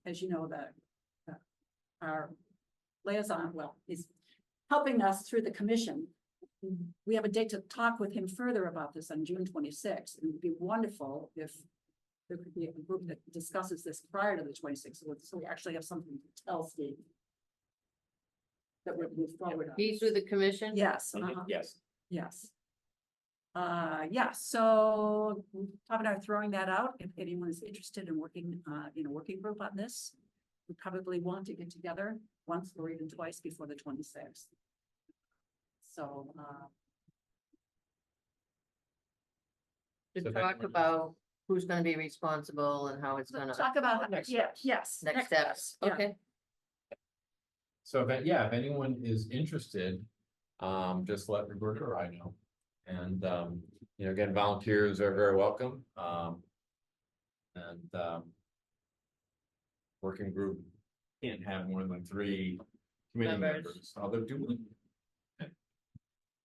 as you know, our liaison, well, he's helping us through the commission. We have a date to talk with him further about this on June 26th. It would be wonderful if there could be a group that discusses this prior to the 26th, so we actually have something to tell Steve that we're moving forward on. He's with the commission? Yes, Yes. yes. Yeah, so Tom and I are throwing that out. If anyone is interested in working in a working group on this, we probably want to get together once or even twice before the 26th. So To So that- talk about who's gonna be responsible and how it's gonna, talk about, Next yes. next steps, yeah. okay? So if anyone is interested, just let Roberta or I know. And, you know, again, volunteers are very welcome. Working group can't have more than 3 committee Members. members, although do we?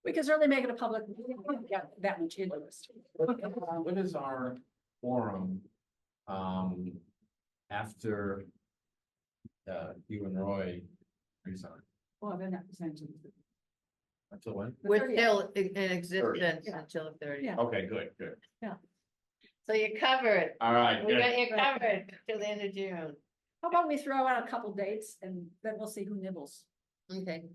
We can certainly make it a public, we don't get that much interest. What is our forum? After. You and Roy resign, Well, they're not presenting. until when? The We're 30th. still in existence Yeah. until the 30th. Yeah. Okay, good. So you're covered. All right, We good. got you covered till the end of June. How about we throw out a couple dates and then we'll see who nibbles. Okay,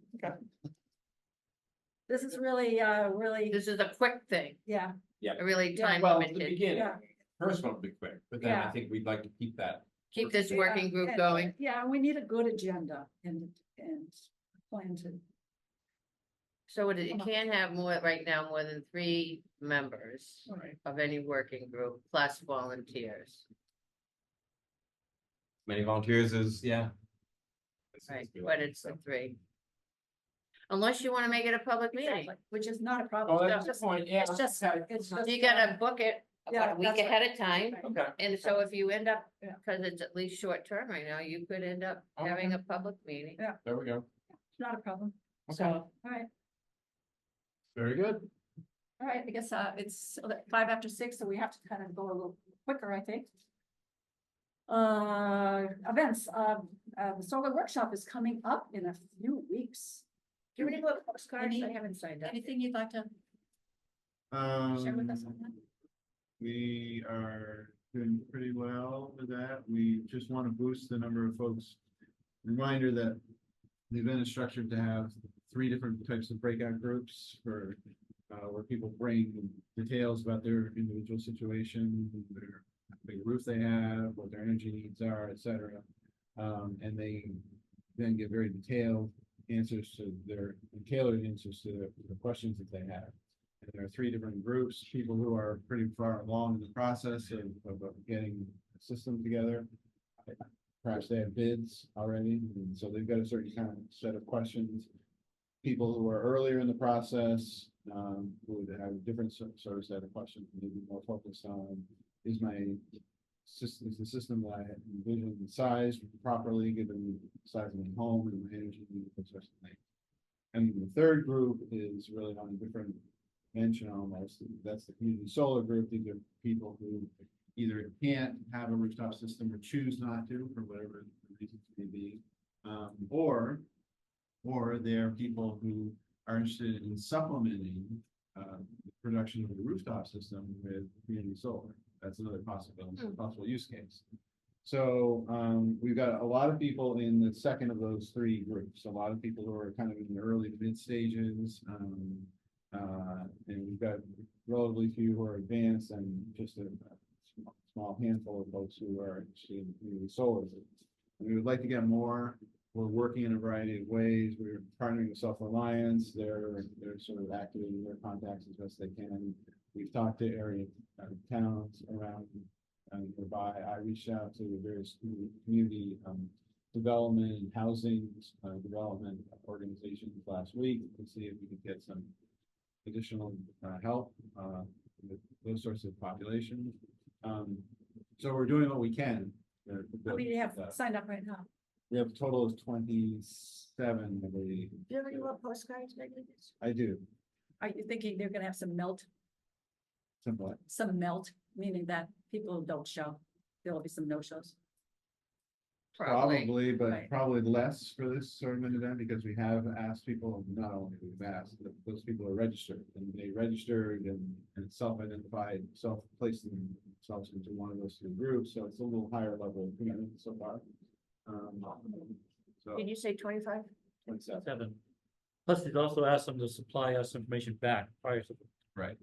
This is really, really, this is a quick thing, yeah, a really Yeah. time Well, the limited. beginning, yeah. first one will be quick, but then I Yeah. think we'd like to keep that. Keep this working Yeah, group and- going. Yeah, we need a good agenda and plan to, So it can't have more, right now, more than 3 members Right. of any working group plus volunteers. Many volunteers is, yeah. Right, but it's the 3. Unless you want to make it a public meeting. exactly, which is not a Oh, problem. that's It's the point, yeah. It's just, it's just. You gotta book it Yeah, a week that's right. ahead of time. Okay. And so if you end up, Yeah. because it's at least short term right now, you could end up having a public meeting. Yeah. There we go. Not a problem. So, All right, Very good. all right, I guess, it's 6:05, so we have to kind of go a little quicker, I think. Events, the solar workshop is coming up in a few weeks. do you need more postcards? Any- I haven't signed up. Anything you'd like to share with us on that? We are doing pretty well with that. We just want to boost the number of folks. Reminder that the event is structured to have 3 different types of breakout groups for where people bring details about their individual situation, their how big roof they have, what their energy needs are, et cetera. And they then give very detailed answers to their tailored answers to the questions that they have. And there are 3 different groups, people who are pretty far along in the process of getting a system together. Perhaps they have bids already, and so they've got a certain kind of set of questions. People who are earlier in the process, who have a different sort of set of questions, maybe more focused on, is my system, is the system that I envision sized properly, given the size of my home and my energy needs, those sorts of things. And the third group is really on a different mention almost, that's the community solar group. These are people who either can't have a rooftop system or choose not to for whatever the reasons may be. Or they're people who are interested in supplementing the production of the rooftop system with community solar. That's another possible use case. So we've got a lot of people in the second of those 3 groups, a lot of people who are kind of in the early to mid stages. And we've got relatively few who are advanced and just a small handful of folks who are interested in community solar. And we would like to get more. We're working in a variety of ways. We're partnering with Self-Reliance. They're sort of activating their contacts as best they can. We've talked to area towns around nearby. I reached out to various community development and housing development organizations last week to see if we could get some additional help with those sorts of populations. So we're doing what we can. How many do you have signed up right now? We have a total of 27, I believe. Do you have any more postcards, Megan? I do. Are you thinking they're gonna have some melt, Simple. meaning that people don't show? There will be some no-shows. Probably, but Right. probably less for this sort of an event because we have asked people, not only we've asked, but those people are registered and they registered and self-identified, self-placed themselves into one of those 2 groups. So it's a little higher level of commitment so far. So Did you say 25? 27. 7. Plus, it also asked them to supply us information back prior to. Right.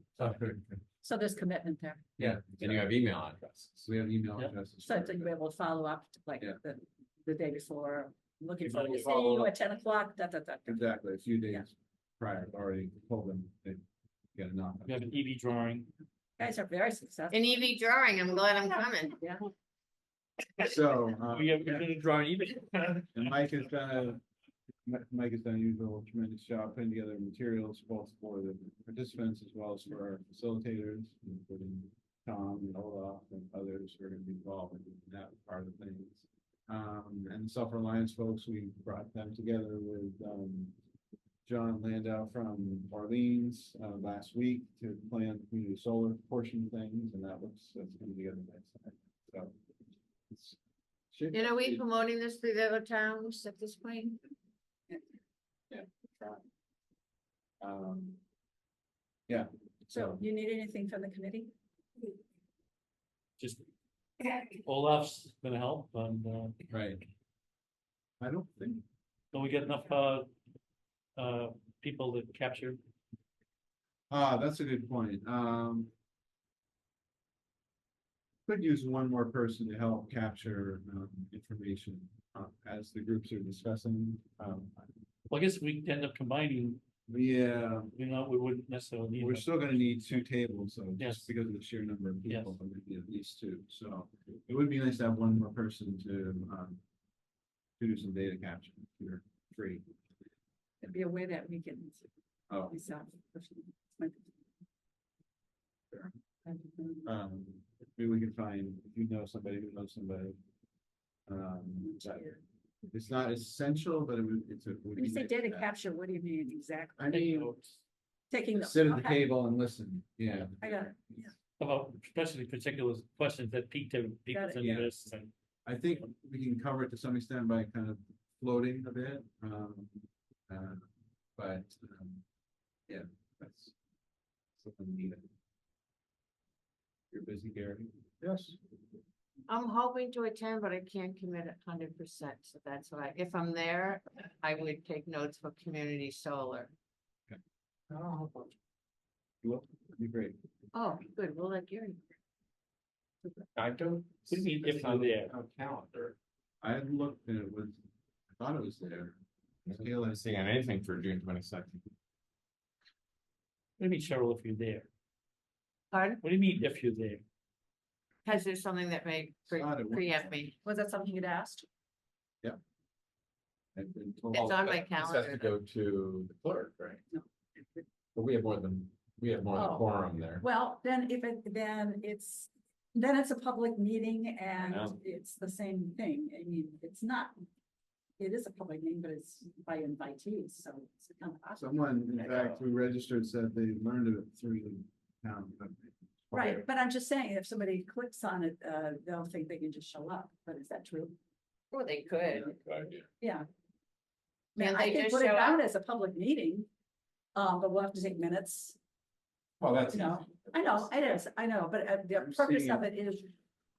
So there's commitment there. Yeah, and you have email addresses. So we have email Yeah. addresses. So that you'll be able to follow up like Yeah. the day before, looking You for can you, follow see you up. at 10 o'clock, Exactly, a few Yeah. days prior, already told them they get a knock. We have an EV drawing. Guys are very successful. An EV drawing, I'm glad I'm coming. Yeah. So, We're gonna draw an EV. and Mike has done a usual tremendous job putting together materials both for the participants as well as for our facilitators, including Tom and Olaf and others who are going to be involved in that part of things. And the Self-Reliance folks, we brought them together with John Landau from Orleans, last week to plan the community solar portion of things, and that's coming together next time, so. it's- should And are we be- promoting this through the other towns at this point? Um. Yeah, So you need anything from the committee? Just Olaf's gonna help and, right. I don't think, don't we get enough, people to capture? that's a good point, could use one more person to help capture, information, as the groups are discussing, Well, I guess we end up combining, yeah. we wouldn't necessarily need. We're them. still gonna need two tables, so Yes. just because of the sheer number of Yes. people, we're gonna need at least two, so it would be nice to have one more person to do some data capture if you're free. It'd be a way that we can. Oh, maybe we can find, if you know somebody who knows somebody. That it's not essential, but it's a. When you say data capture, what do you mean exactly? I mean, Taking. sit at the okay, table and listen, yeah. I got it. Yeah. About especially particular questions that piqued people's it. Yeah. interest and. I think we can cover it to some extent by kind of floating a bit, but, yeah, that's something needed. You're busy, Gary? Yes. I'm hoping to attend, but I can't commit 100%, so that's why, if I'm there, I would take notes for community solar. You will, that'd be great. Oh, good, we'll let Gary. I don't. What do you mean see if this you're on there? on Calendar. I had looked and it was, I thought it was there. I don't see anything for June 22nd. What do you mean, Cheryl, if you're there? Pardon? What do you mean if you're there? Because there's something that may Thought it was. preempt me. Was that something you'd asked? I've been told. It's on my This has to calendar. go to the clerk, right? No. But we have more than Oh. quorum there. Well, then then it's a public meeting and know. it's the same thing. I mean, it's not. It is a public meeting, but it's by invitees, so it's kind of awesome. Someone, in fact, who registered said they learned it through the town. Right, but I'm just saying, if somebody clicks on it, they'll think they can just show up, but is that true? Or they could. Yeah. Can't I they can just put it show up? down as a public meeting. But we'll have to take minutes, Well, that's. you know, I know, it is, I know, but the I'm purpose seeing- of it is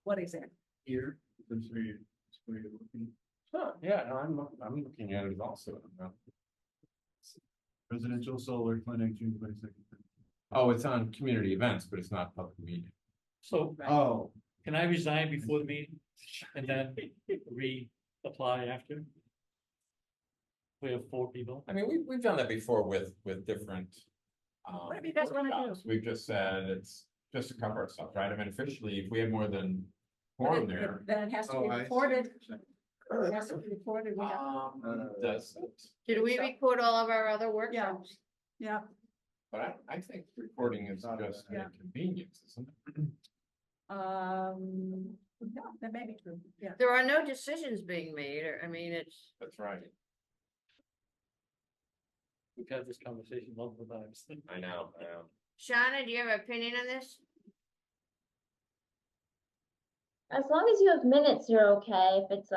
what exactly? Here, that's where you're looking. Oh, yeah, no, I'm looking at it also. Residential solar clinic, June 22nd. Oh, it's on community events, but it's not public meeting. So Oh, can I resign before the meeting and then reapply after? We have 4 people. I mean, we've done that before with different. Whatever you guys wanna do. workshops. We've just said it's just to cover ourselves, right? I mean, officially, if we have more than But quorum it- there. Then it has to be oh, I see. recorded, it has to be recorded, we have, Does it? Did we record all of our other workshops? yeah. But I think recording is just Yeah. a convenience, isn't it? Yeah, that may be true, yeah. There are no decisions being made, or, I mean, it's, That's right. We've had this conversation multiple times. I know. Shauna, do you have an opinion on this? As long as you have minutes, you're okay. If it's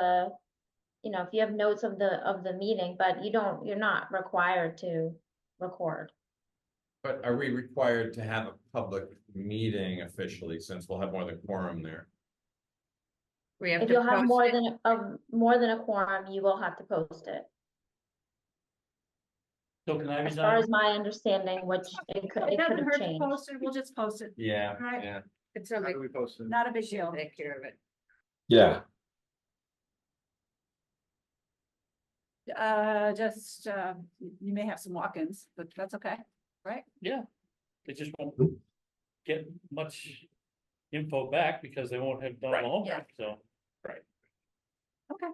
if you have notes of the meeting, but you're not required to record. But are we required to have a public meeting officially, since we'll have more than quorum there? We have If to you'll have post more it? than more than a quorum, you will have to post it. So can I As far resign? as my understanding, which it could It doesn't have hurt to changed. Oh, post it, we'll just post it, Yeah, Right. yeah. It's how something, do we post it? not a big deal. take care of it. Yeah, Just, you may have some walk-ins, but that's okay, right? Yeah, they just won't get much info back because they won't have done Right. the homework, so. Right. Okay.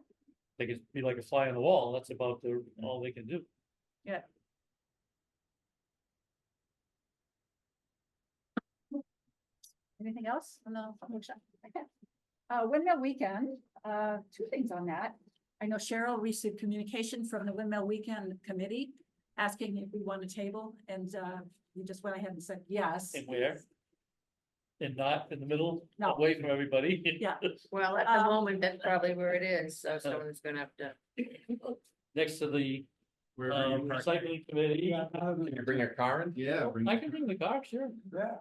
They could be like a fly on the wall, that's about all they can do. Anything else on the workshop? Okay. Windmill Weekend, 2 things on that. I know Cheryl received communication from the Windmill Weekend Committee, asking if we want a table, and you just went ahead and said yes. And where? And not in the middle, No. away from everybody. Yeah. Well, at the Um, moment, that's probably where it is, so someone's gonna have to. Next to the Wherever you park. recycling committee. Can you bring your car in? Yeah. bring- I can bring the car, sure.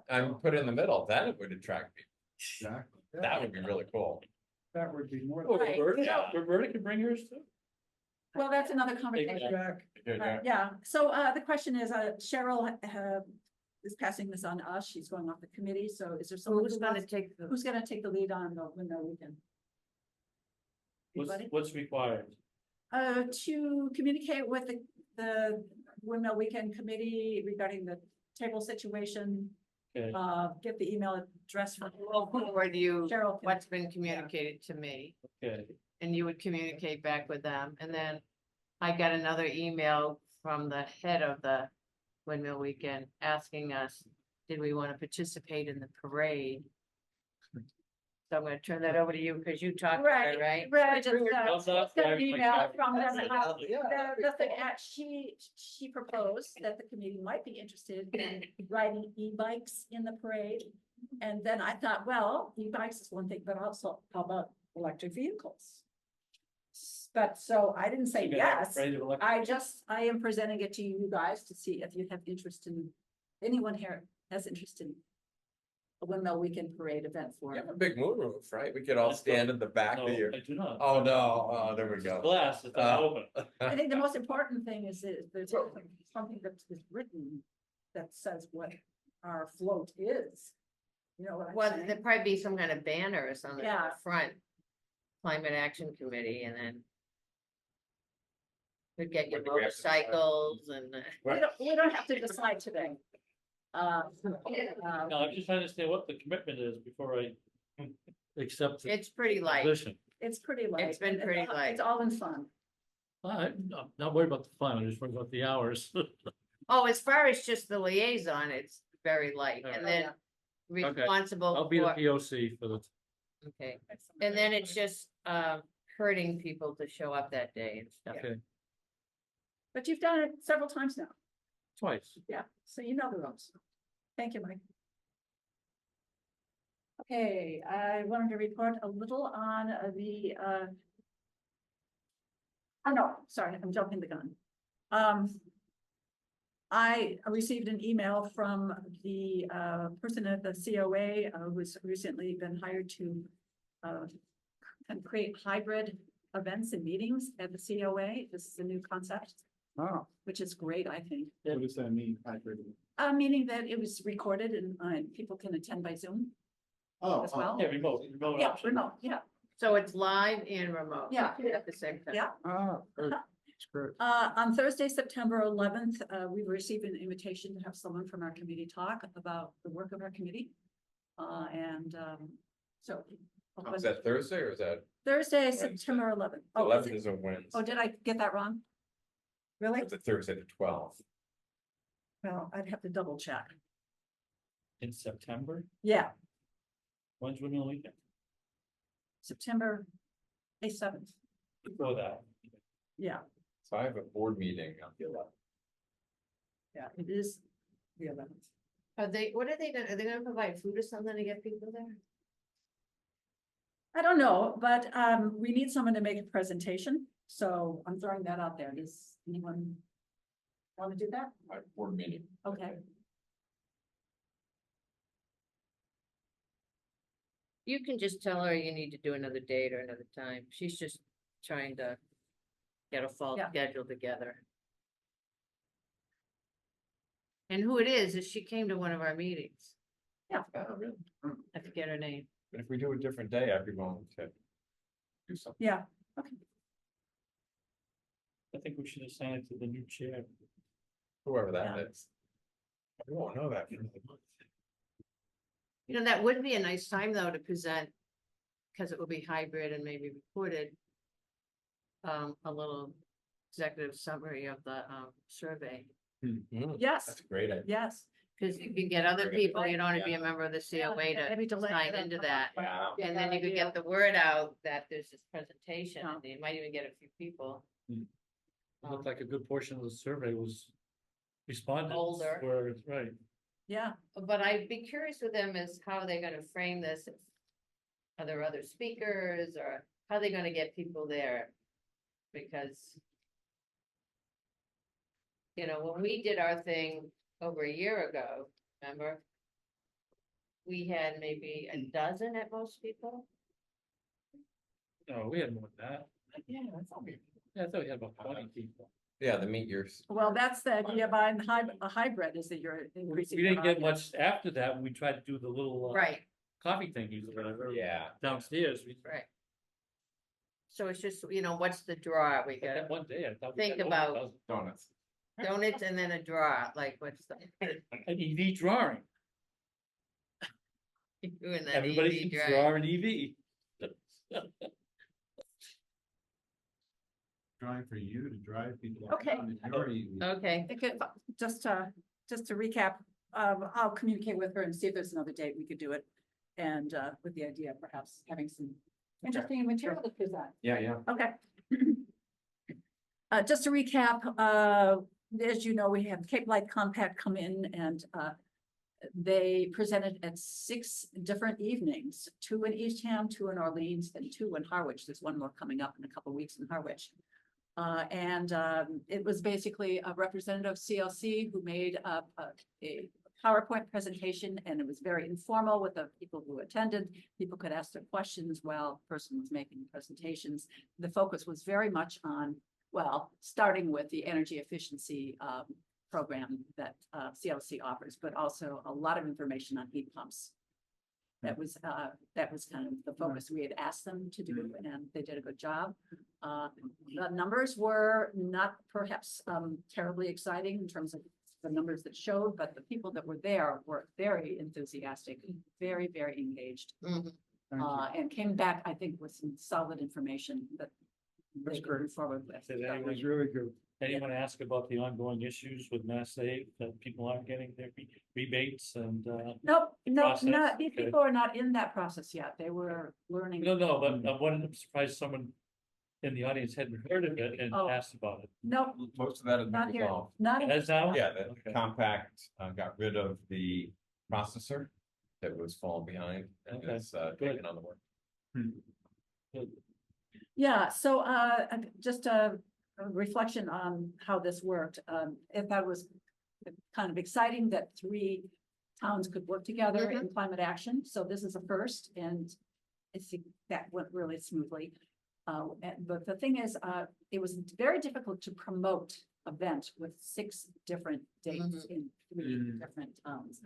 And put it in the middle, then it would attract people. Exactly. That would be really cool. That would be more. Oh, Right. Roberta, Yeah. Roberta can bring hers too. Well, that's another conversation. Yeah, so the question is, Cheryl is passing this on to us, she's going off the committee, so is there someone Who's gonna take the, who's gonna take the lead on the window weekend? Anybody? What's required? To communicate with the Windmill Weekend Committee regarding the table situation, Okay, get the email address from well, forward you Cheryl. what's been communicated to me, okay. and you would communicate back with them, and then I got another email from the head of the Windmill Weekend asking us, did we want to participate in the parade? So I'm gonna turn that over to you, because you talked to her, right? Right, just, Thumbs up, got an right, email like from them, that. the thing, she proposed that the committee might be interested in riding e-bikes in the parade. And then I thought, well, e-bikes is one thing, but also how about electric vehicles? But so I didn't say You're gonna have a yes, parade of electric- I am presenting it to you guys to see if you have interest in, anyone here has interest in a Windmill Weekend Parade event for. You have a big moonroof, right? We could all stand in the back No, of your. I do not. Oh, no, oh, there we It's go. glass, it's not Uh, open. I think the most important thing is that there's something that is written that says what our float is. You know what I'm Well, saying? there'd probably be some kind of banner or something in Yeah. the front. Climate Action Committee, and then we'd get your What do we have to decide? motorcycles and, We don't have to decide today. No, I'm just trying to understand what the commitment is before I accept the it's pretty light. position. It's pretty light. It's been and pretty light. It's all in fun. I'm not worried about the fun, I'm just worried about the hours. Oh, as far as just the liaison, it's very light, Alright. and then Okay. responsible I'll be the for, POC for the, okay, and then it's just, hurting people to show up that day and stuff. okay, But you've done it several times now. twice. Yeah, so you know the ropes. Thank you, Mike. Okay, I wanted to report a little on oh, no, sorry, I'm jumping the gun. I received an email from the person at the COA who's recently been hired to and create hybrid events and meetings at the COA. This is a new concept, Oh, which is great, I think. what does that mean? Hybrid? Meaning that it was recorded and people can attend by Zoom Oh, as well. Yeah, remote Yeah, option. remote, yeah. So it's live and remote. Yeah. At the same time. Yeah. Oh, it's great. On Thursday, September 11th, we received an invitation to have someone from our committee talk about the work of our committee. So. Is that Thursday or is that Thursday, Wednesday? September 11th. Oh, is 11th it- is a Wednesday? oh, did I get that wrong? Really? It's a Thursday the 12th. Well, I'd have to double check. In September, Yeah, when's Windmill Weekend? September 7th. Before that. Yeah, So I have a board meeting on the 11th. yeah, it is the 11th. What are they gonna, are they gonna provide food or something to get people there? I don't know, but we need someone to make a presentation, so I'm throwing that out there. Does anyone want to do that? My board meeting. Okay. You can just tell her you need to do another date or another time. She's just trying to get a fall Yeah. schedule together. And who it is she came to one of our meetings. Oh, really? I forget her name. But if we do a different day, I'd be willing to do something. Yeah, I think we should assign it to the new chair. Whoever that Yeah. is. We won't know that. for another month. You know, that would be a nice time though to present, because it will be hybrid and maybe recorded. A little executive summary of the survey, yes, That's a great idea. yes. because you can get other people, you don't want to be a member of the COA Maybe to delay sign it. into that. Yeah. Yeah, And then that you could idea. get the word out that there's this presentation, Yeah. and you might even get a few people. It looked like a good portion of the survey was Respondents Older. were, right. Yeah, But I'd be curious with them is how they're gonna frame this. Are there other speakers or how are they gonna get people there? Because. You know, when we did our thing over a year ago, remember? We had maybe a dozen at most people. No, we had more than that. Yeah, that's all. Yeah, I thought we had about 20 people. Yeah, the meet yours. well, that's the idea behind a hybrid is that you're increasing. We didn't your get audience. much after that. When we tried to do the little Right, coffee thingies or whatever. Yeah. Downstairs. We right. So it's just, you know, what's the draw? We that gotta one day I thought. we think got over about- a dozen. Donuts. donuts and then a draw, like what's the? An EV drawing. Doing that Everybody EV can drive. draw an EV. Trying for you to drive people. Okay. around in your EV. Okay, I could, just to recap, I'll communicate with her and see if there's another date we could do it. And, with the idea of perhaps having some interesting material to present. Yeah. Okay. Just to recap, as you know, we have Cape Light Compact come in and, they presented at 6 different evenings, 2 in Eastham, 2 in Orleans, and 2 in Harwich. There's one more coming up in a couple of weeks in Harwich. It was basically a representative of CLC who made a PowerPoint presentation, and it was very informal with the people who attended. People could ask their questions while the person was making presentations. The focus was very much on, well, starting with the energy efficiency program that CLC offers, but also a lot of information on heat pumps. That was kind of the focus we had asked them to do, and they did a good job. The numbers were not perhaps terribly exciting in terms of the numbers that showed, but the people that were there were very enthusiastic, very, very engaged, mhm. and came back, I think, with some solid information that they That's could great. move forward with. Did So- It anyone, was really good. anyone ask about the ongoing issues with Mass Save, that people aren't getting their rebates and, Nope, no, process? not, these Okay. people are not in that process yet. They were learning. no, but I wanted to surprise someone in the audience hadn't heard of it and Oh. asked about it. Nope, Most of that has not been here, resolved. not. in- As now? Yeah, the Okay. compact got rid of the processor that was falling behind and Okay, it's good. taking on the work. Yeah, so just a reflection on how this worked. I thought it was kind of exciting that 3 towns could work together in climate action. So this is a first, and I think that went really smoothly. But the thing is, it was very difficult to promote event with 6 different dates in 3 different towns.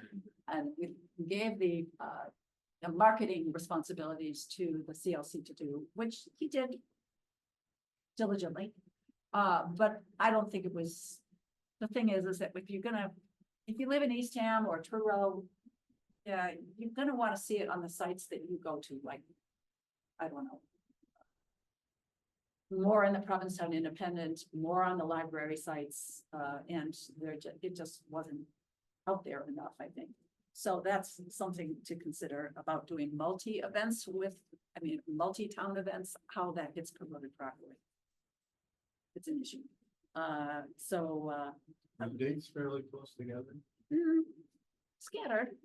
And we gave the marketing responsibilities to the CLC to do, which he did diligently. But I don't think it was, the thing is that if you live in Eastham or Truro, yeah, you're gonna wanna see it on the sites that you go to, like, I don't know. More in the Provincetown Independent, more on the library sites, and it just wasn't out there enough, I think. So that's something to consider about doing multi-events multi-town events, how that gets promoted properly. It's an issue. Are the dates fairly close together? Scattered.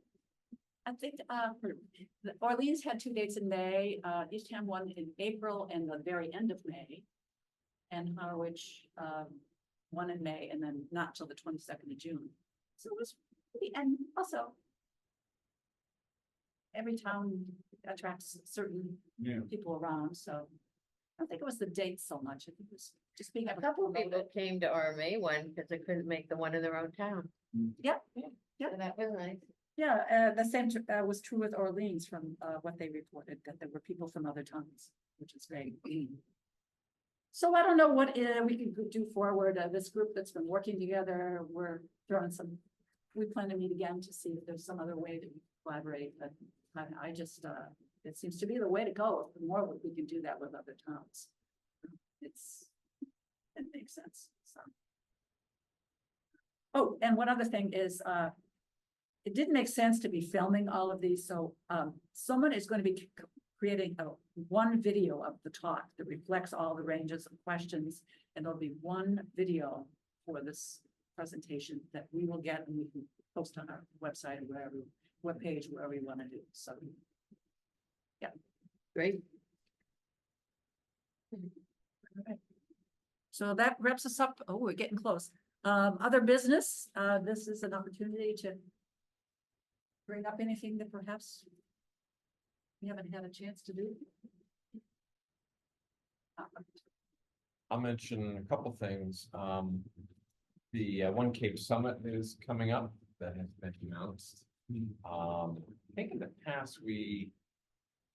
I think, Orleans had 2 dates in May, Eastham one in April and the very end of May. And Harwich, one in May and then not till the 22nd of June. So it was, and also every town attracts certain Yeah. people around, so I don't think it was the date so much. I think it was just being. A able to couple of promote people it. came to RMA one because they couldn't make the one in their own town. Yep. Yeah, Yep. so that was nice. Yeah, the same was true with Orleans from what they reported, that there were people from other towns, which is great. So I don't know what we can do forward. This group that's been working together, we're throwing we plan to meet again to see if there's some other way to collaborate, but I just, it seems to be the way to go. The more we can do that with other towns. It makes sense, so. Oh, and one other thing is, it didn't make sense to be filming all of these, so someone is going to be creating one video of the talk that reflects all the ranges of questions, and there'll be one video for this presentation that we will get and we can post on our website or wherever, webpage, wherever we want to do, so. Great. So that wraps us up. Oh, we're getting close. Other business, this is an opportunity to bring up anything that perhaps we haven't had a chance to do. I'll mention a couple things. The One Cape Summit is coming up that has been announced. I think in the past, we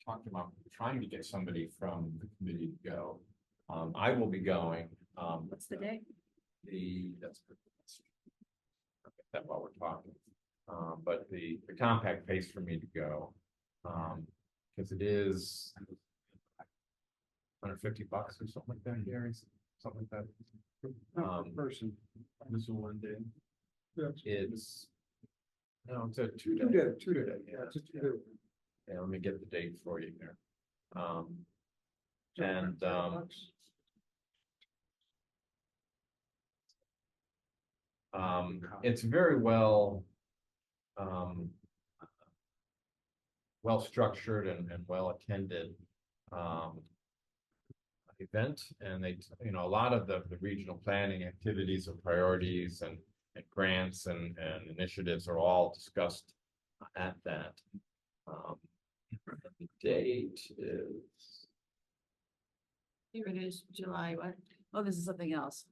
talked about trying to get somebody from the committee to go. I will be going. What's the day? I'll get that while we're talking. But the compact pays for me to go. Because it is $150 or something like that, Gary, something like that. Person, this is one day. It's, no, it's a 2 day. 2 day, yeah. Yeah, let me get the date for you here. It's very well structured and well attended event, and they, a lot of the regional planning activities and priorities and grants and initiatives are all discussed at that. The date is, Here it is, July, what? Oh, this is something else.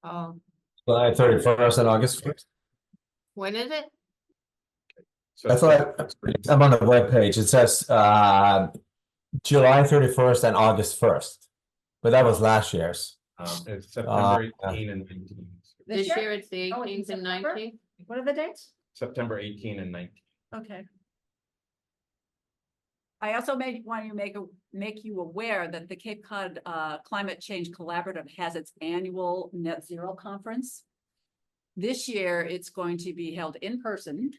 Oh, July 31st and August 1st. when is it? so That's what I'm on the webpage. It says July 31st and August 1st. But that was last year's. it's September yeah. 18 and 19. This year it's the Oh, it's in 18th and September? 19th? What are the dates? September 18 and 19. Okay. I also want to make you aware that the Cape Cod Climate Change Collaborative has its annual Net Zero Conference. This year, it's going to be held in person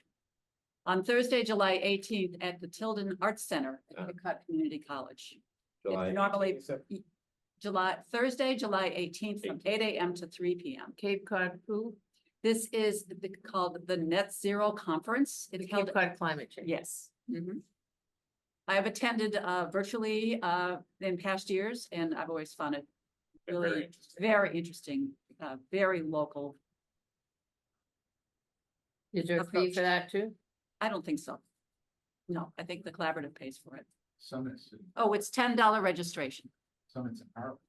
on Thursday, July 18th at the Tilden Arts Center at Cape Cod Community College. July normally 18th. Thursday, July 18th from 8 a.m. to 3 p.m. Cape Cod who? This is called the Net Zero Conference. The It's held, Cape Cod Climate Change. yes. Mhm. I have attended virtually in past years, and I've always found it really very interesting, very local. Is there a fee for that too? I don't think so. No, I think the collaborative pays for it. Summits, Oh, it's $10 registration. summits in Harwich,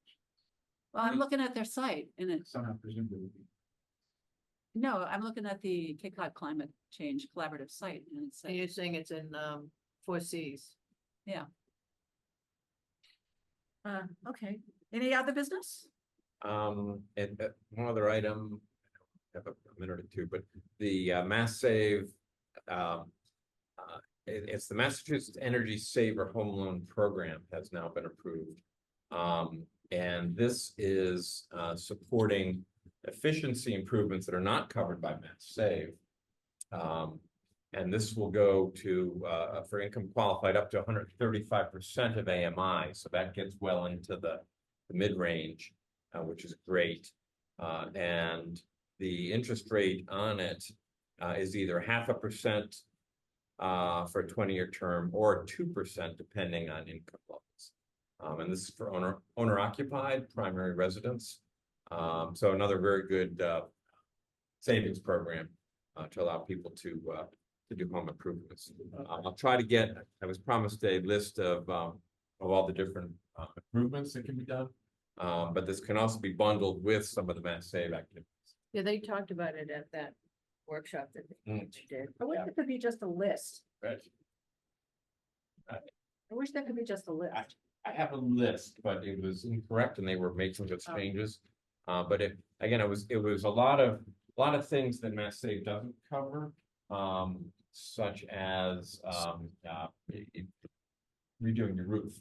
Well, I'm looking at their site and it, somehow presumably would be. no, I'm looking at the Cape Cod Climate Change Collaborative site and it's, And you're saying it's in Four Seas. okay. Any other business? And one other item, I have a minute or two, but the Mass Save, it's the Massachusetts Energy Saver Home Loan Program has now been approved. And this is supporting efficiency improvements that are not covered by Mass Save. And this will go to, for income qualified, up to 135% of AMI. So that gets well into the mid-range, which is great. And the interest rate on it is either 0.5% for a 20-year term or 2% depending on income levels. And this is for owner-occupied primary residence. So another very good savings program to allow people to do home improvements. I'll try to get, I was promised a list of all the different improvements that can be done. But this can also be bundled with some of the Mass Save activities. Yeah, they talked about it at that workshop that they did. I wish it could be just a list. Right. I wish that could be just a list. I have a list, but it was incorrect and they were making those changes. But again, it was a lot of things that Mass Save doesn't cover, such as redoing your roof,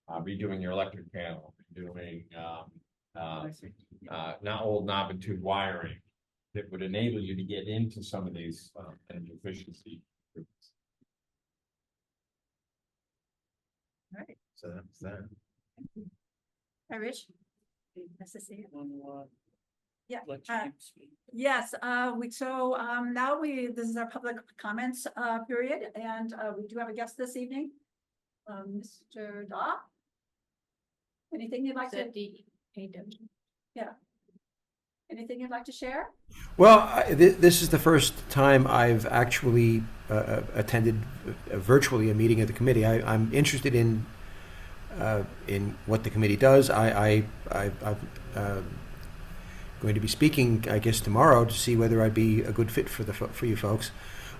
redoing your electric panel, doing not old knob and tube wiring that would enable you to get into some of these energy efficiency improvements. All right. So that's that. Hi, Rich. Nice to see you. Yeah, Let you speak. Yes, this is our public comments, period, and, we do have a guest this evening. Mr. Daw? Anything you'd like to? Yeah. Anything you'd like to share? Well, this is the first time I've actually attended virtually a meeting of the committee. I'm interested in what the committee does. I'm going to be speaking, I guess, tomorrow to see whether I'd be a good fit for you folks.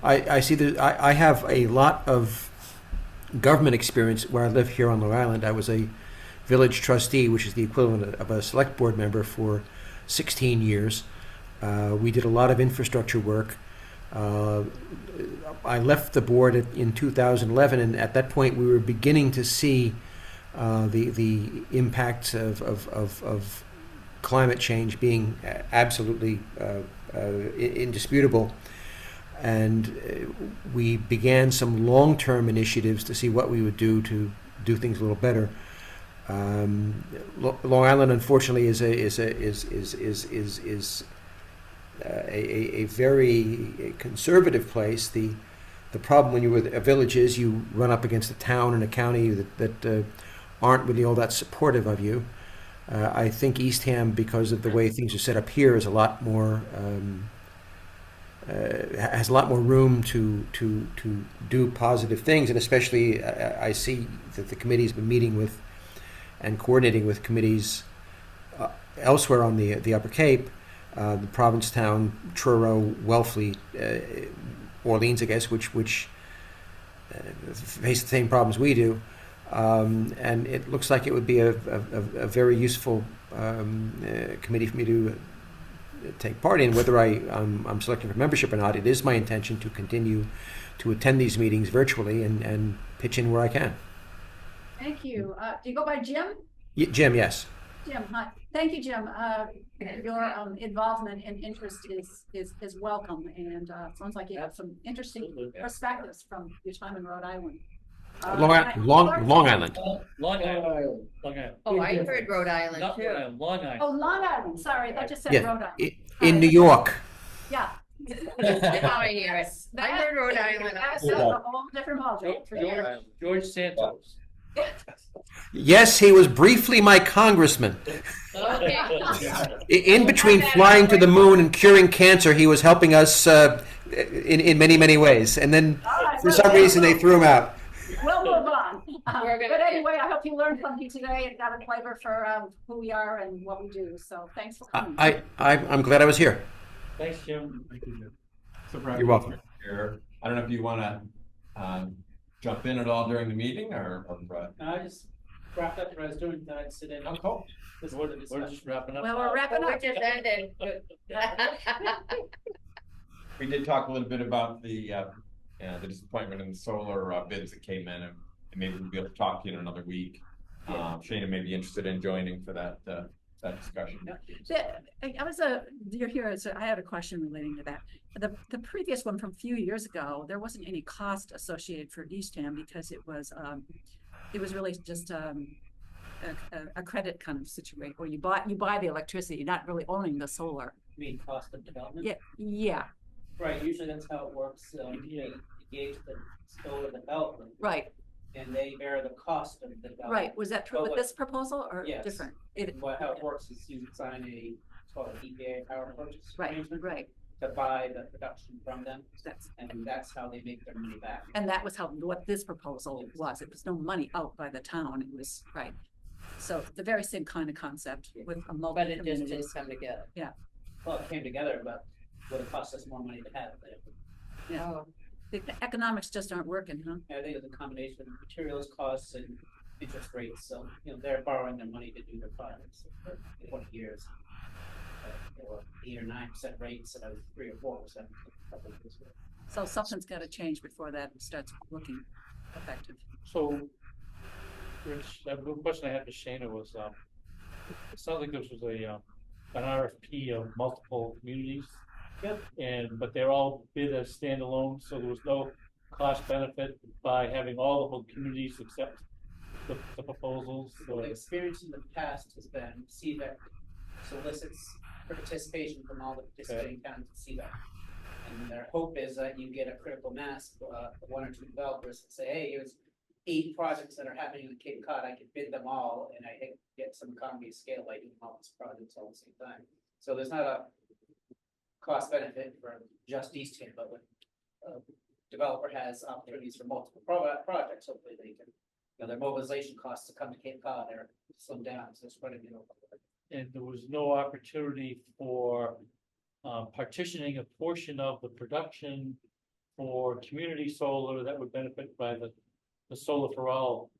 I see that I have a lot of government experience where I live here on Long Island. I was a village trustee, which is the equivalent of a select board member for 16 years. We did a lot of infrastructure work. I left the board in 2011, and at that point we were beginning to see the impacts of climate change being absolutely indisputable. And we began some long-term initiatives to see what we would do to do things a little better. Long Island, unfortunately, is a very conservative place. The problem when you're with a village is you run up against a town and a county that aren't really all that supportive of you. I think Eastham, because of the way things are set up here, is a lot more has a lot more room to do positive things, and especially I see that the committee's been meeting with and coordinating with committees elsewhere on the Upper Cape, the Provincetown, Truro, Wellfleet, Orleans, I guess, which face the same problems we do. And it looks like it would be a very useful committee for me to take part in. Whether I'm selected for membership or not, it is my intention to continue to attend these meetings virtually and pitch in where I can. Thank you. Do you go by Jim? Jim, yes. Jim, hi. Thank you, Jim. Your involvement and interest is welcome, and sounds like you have some interesting perspectives from your time in Rhode Island. Long Island. Long Island. Island. Long Island. Oh, I heard Rhode Island Not too. Rhode Island, Long Island. Oh, Long Island. Sorry, I just said Yeah. Rhode Island. In New York. Yeah. Now I hear it. I heard Rhode Island. That's a whole different ballgame. George Santos. Yes, he was briefly my congressman. Okay. In between flying to the moon and curing cancer, he was helping us in many ways. And then for some reason they threw him out. We'll move on. We're gonna- But anyway, I hope you learned something today and got a flavor for who we are and what we do. So thanks for coming. I'm glad I was here. Thanks, Jim. Thank you, Jim. Surprise. You're welcome. Here. I don't know if you wanna, jump in at all during the meeting or, I just wrapped up what I was doing, thought I'd sit in. oh, cool. We're just wrapping up. Well, we're wrapping We're up. just ending. We did talk a little bit about the disappointment in the solar bids that came in, and maybe we'll be able to talk to you in another week. Shana may be interested in joining for that discussion. You're here, so I had a question relating to that. The previous one from a few years ago, there wasn't any cost associated for Eastham because it was really just a credit kind of situation where you buy the electricity, you're not really owning the solar. You mean cost of development? Yeah, Right, usually that's how it works, you engage the solar development, right, and they bear the cost of the development. right. Was that true with this proposal or Yes. different? How it works is you sign it's called an EPA power purchase Right, arrangement right. to buy the production from them, That's, and that's how they make their money back. and that was what this proposal was. It was no money out by the town. It was, right. So the very same kind of concept with a multi But it just didn't communities. come together. Well, it came together, but would have cost us more money to have it. Yeah. The economics just aren't working, huh? I think it's a combination of materials costs and interest rates, so, they're borrowing their money to do their projects for 20 years. 8 or 9% rates, and 3 or 4%. a couple of years ago. So something's got to change before that starts looking effective. So, Rich, the question I had for Shana was, it sounds like this was an RFP of multiple communities. Yep. But they're all bid as standalone, so there was no cost benefit by having all of the communities accept the proposals. The experience in the past has been CVEC solicits participation from all the participating towns to see that. And their hope is that you get a critical mass, one or two developers that say, hey, here's 8 projects that are happening in Cape Cod, I can bid them all, and I get some economy of scale by doing all these projects all at the same time. So there's not a cost benefit for just Eastham, but when a developer has opportunities for multiple projects, hopefully they can, their mobilization costs to come to Cape Cod are slimmed down, so it's running, And there was no opportunity for partitioning a portion of the production for community solar that would benefit by the solar for all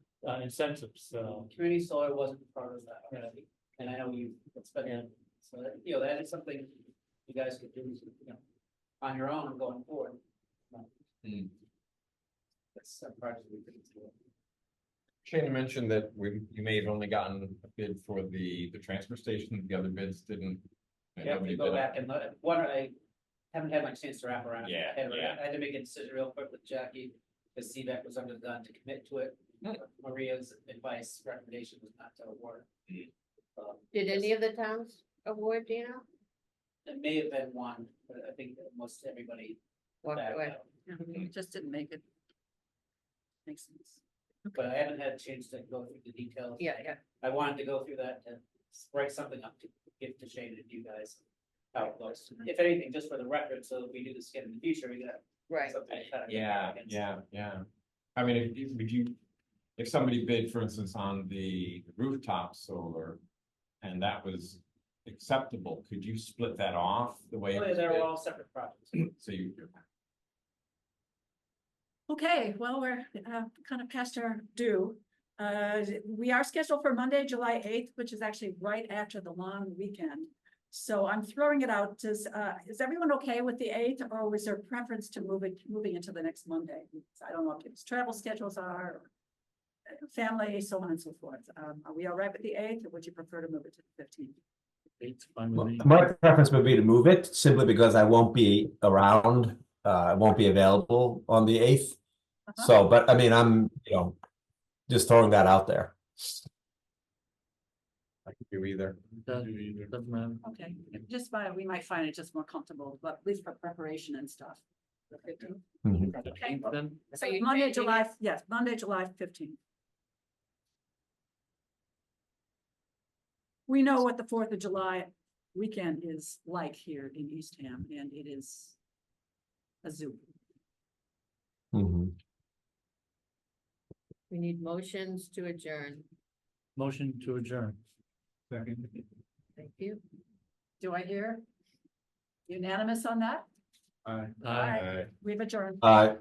incentives, community solar wasn't part of that already, and I know you, it's been, so that, that is something you guys could do, on your own going forward. That's a project we could do. Shane mentioned that you may have only gotten a bid for the transfer station, the other bids didn't. Yeah, if you go back and look, one, I haven't had my chance to wrap around. Yeah, I had to make a decision real quick with Jackie, because CVAC was under the gun to commit to it. Maria's advice, recommendation was not to award. Did any of the towns award, do you know? It may have been one, but I think that most everybody. Walked backed away. out. Yeah, it just didn't make it. Makes sense. But I haven't had a chance to go through the details. Yeah. I wanted to go through that to write something up to give to Shane and you guys. How it looks, if anything, just for the record, so if we do this again in the future, we got Right. something to kind of. Yeah. I mean, if somebody bid, for instance, on the rooftop solar, and that was acceptable, could you split that off the way? it was They're bid? all separate projects. So you. Okay, well, we're kind of past our due. We are scheduled for Monday, July 8th, which is actually right after the long weekend. So I'm throwing it out. Is everyone okay with the 8th, or was there preference to moving into the next Monday? I don't know what people's travel schedules are, family, so on and so forth. Are we all right with the 8th, or would you prefer to move it to the 15th? it's fine with me. My preference would be to move it simply because I won't be around, I won't be available on the 8th. Uh-huh. So, but I mean, I'm, just throwing that out there. I could do either. Doesn't matter. Okay, just we might find it just more comfortable, but at least for preparation and stuff. The 15th. Mhm. Okay. Then, So Are you Monday, changing July, yes, Monday, July 15th. We know what the 4th of July weekend is like here in Eastham, and it is a zoo. Mhm. We need motions to adjourn. motion to adjourn. Second. Thank you. Do I hear unanimous on that? Aye. Aye. We've adjourned. All right.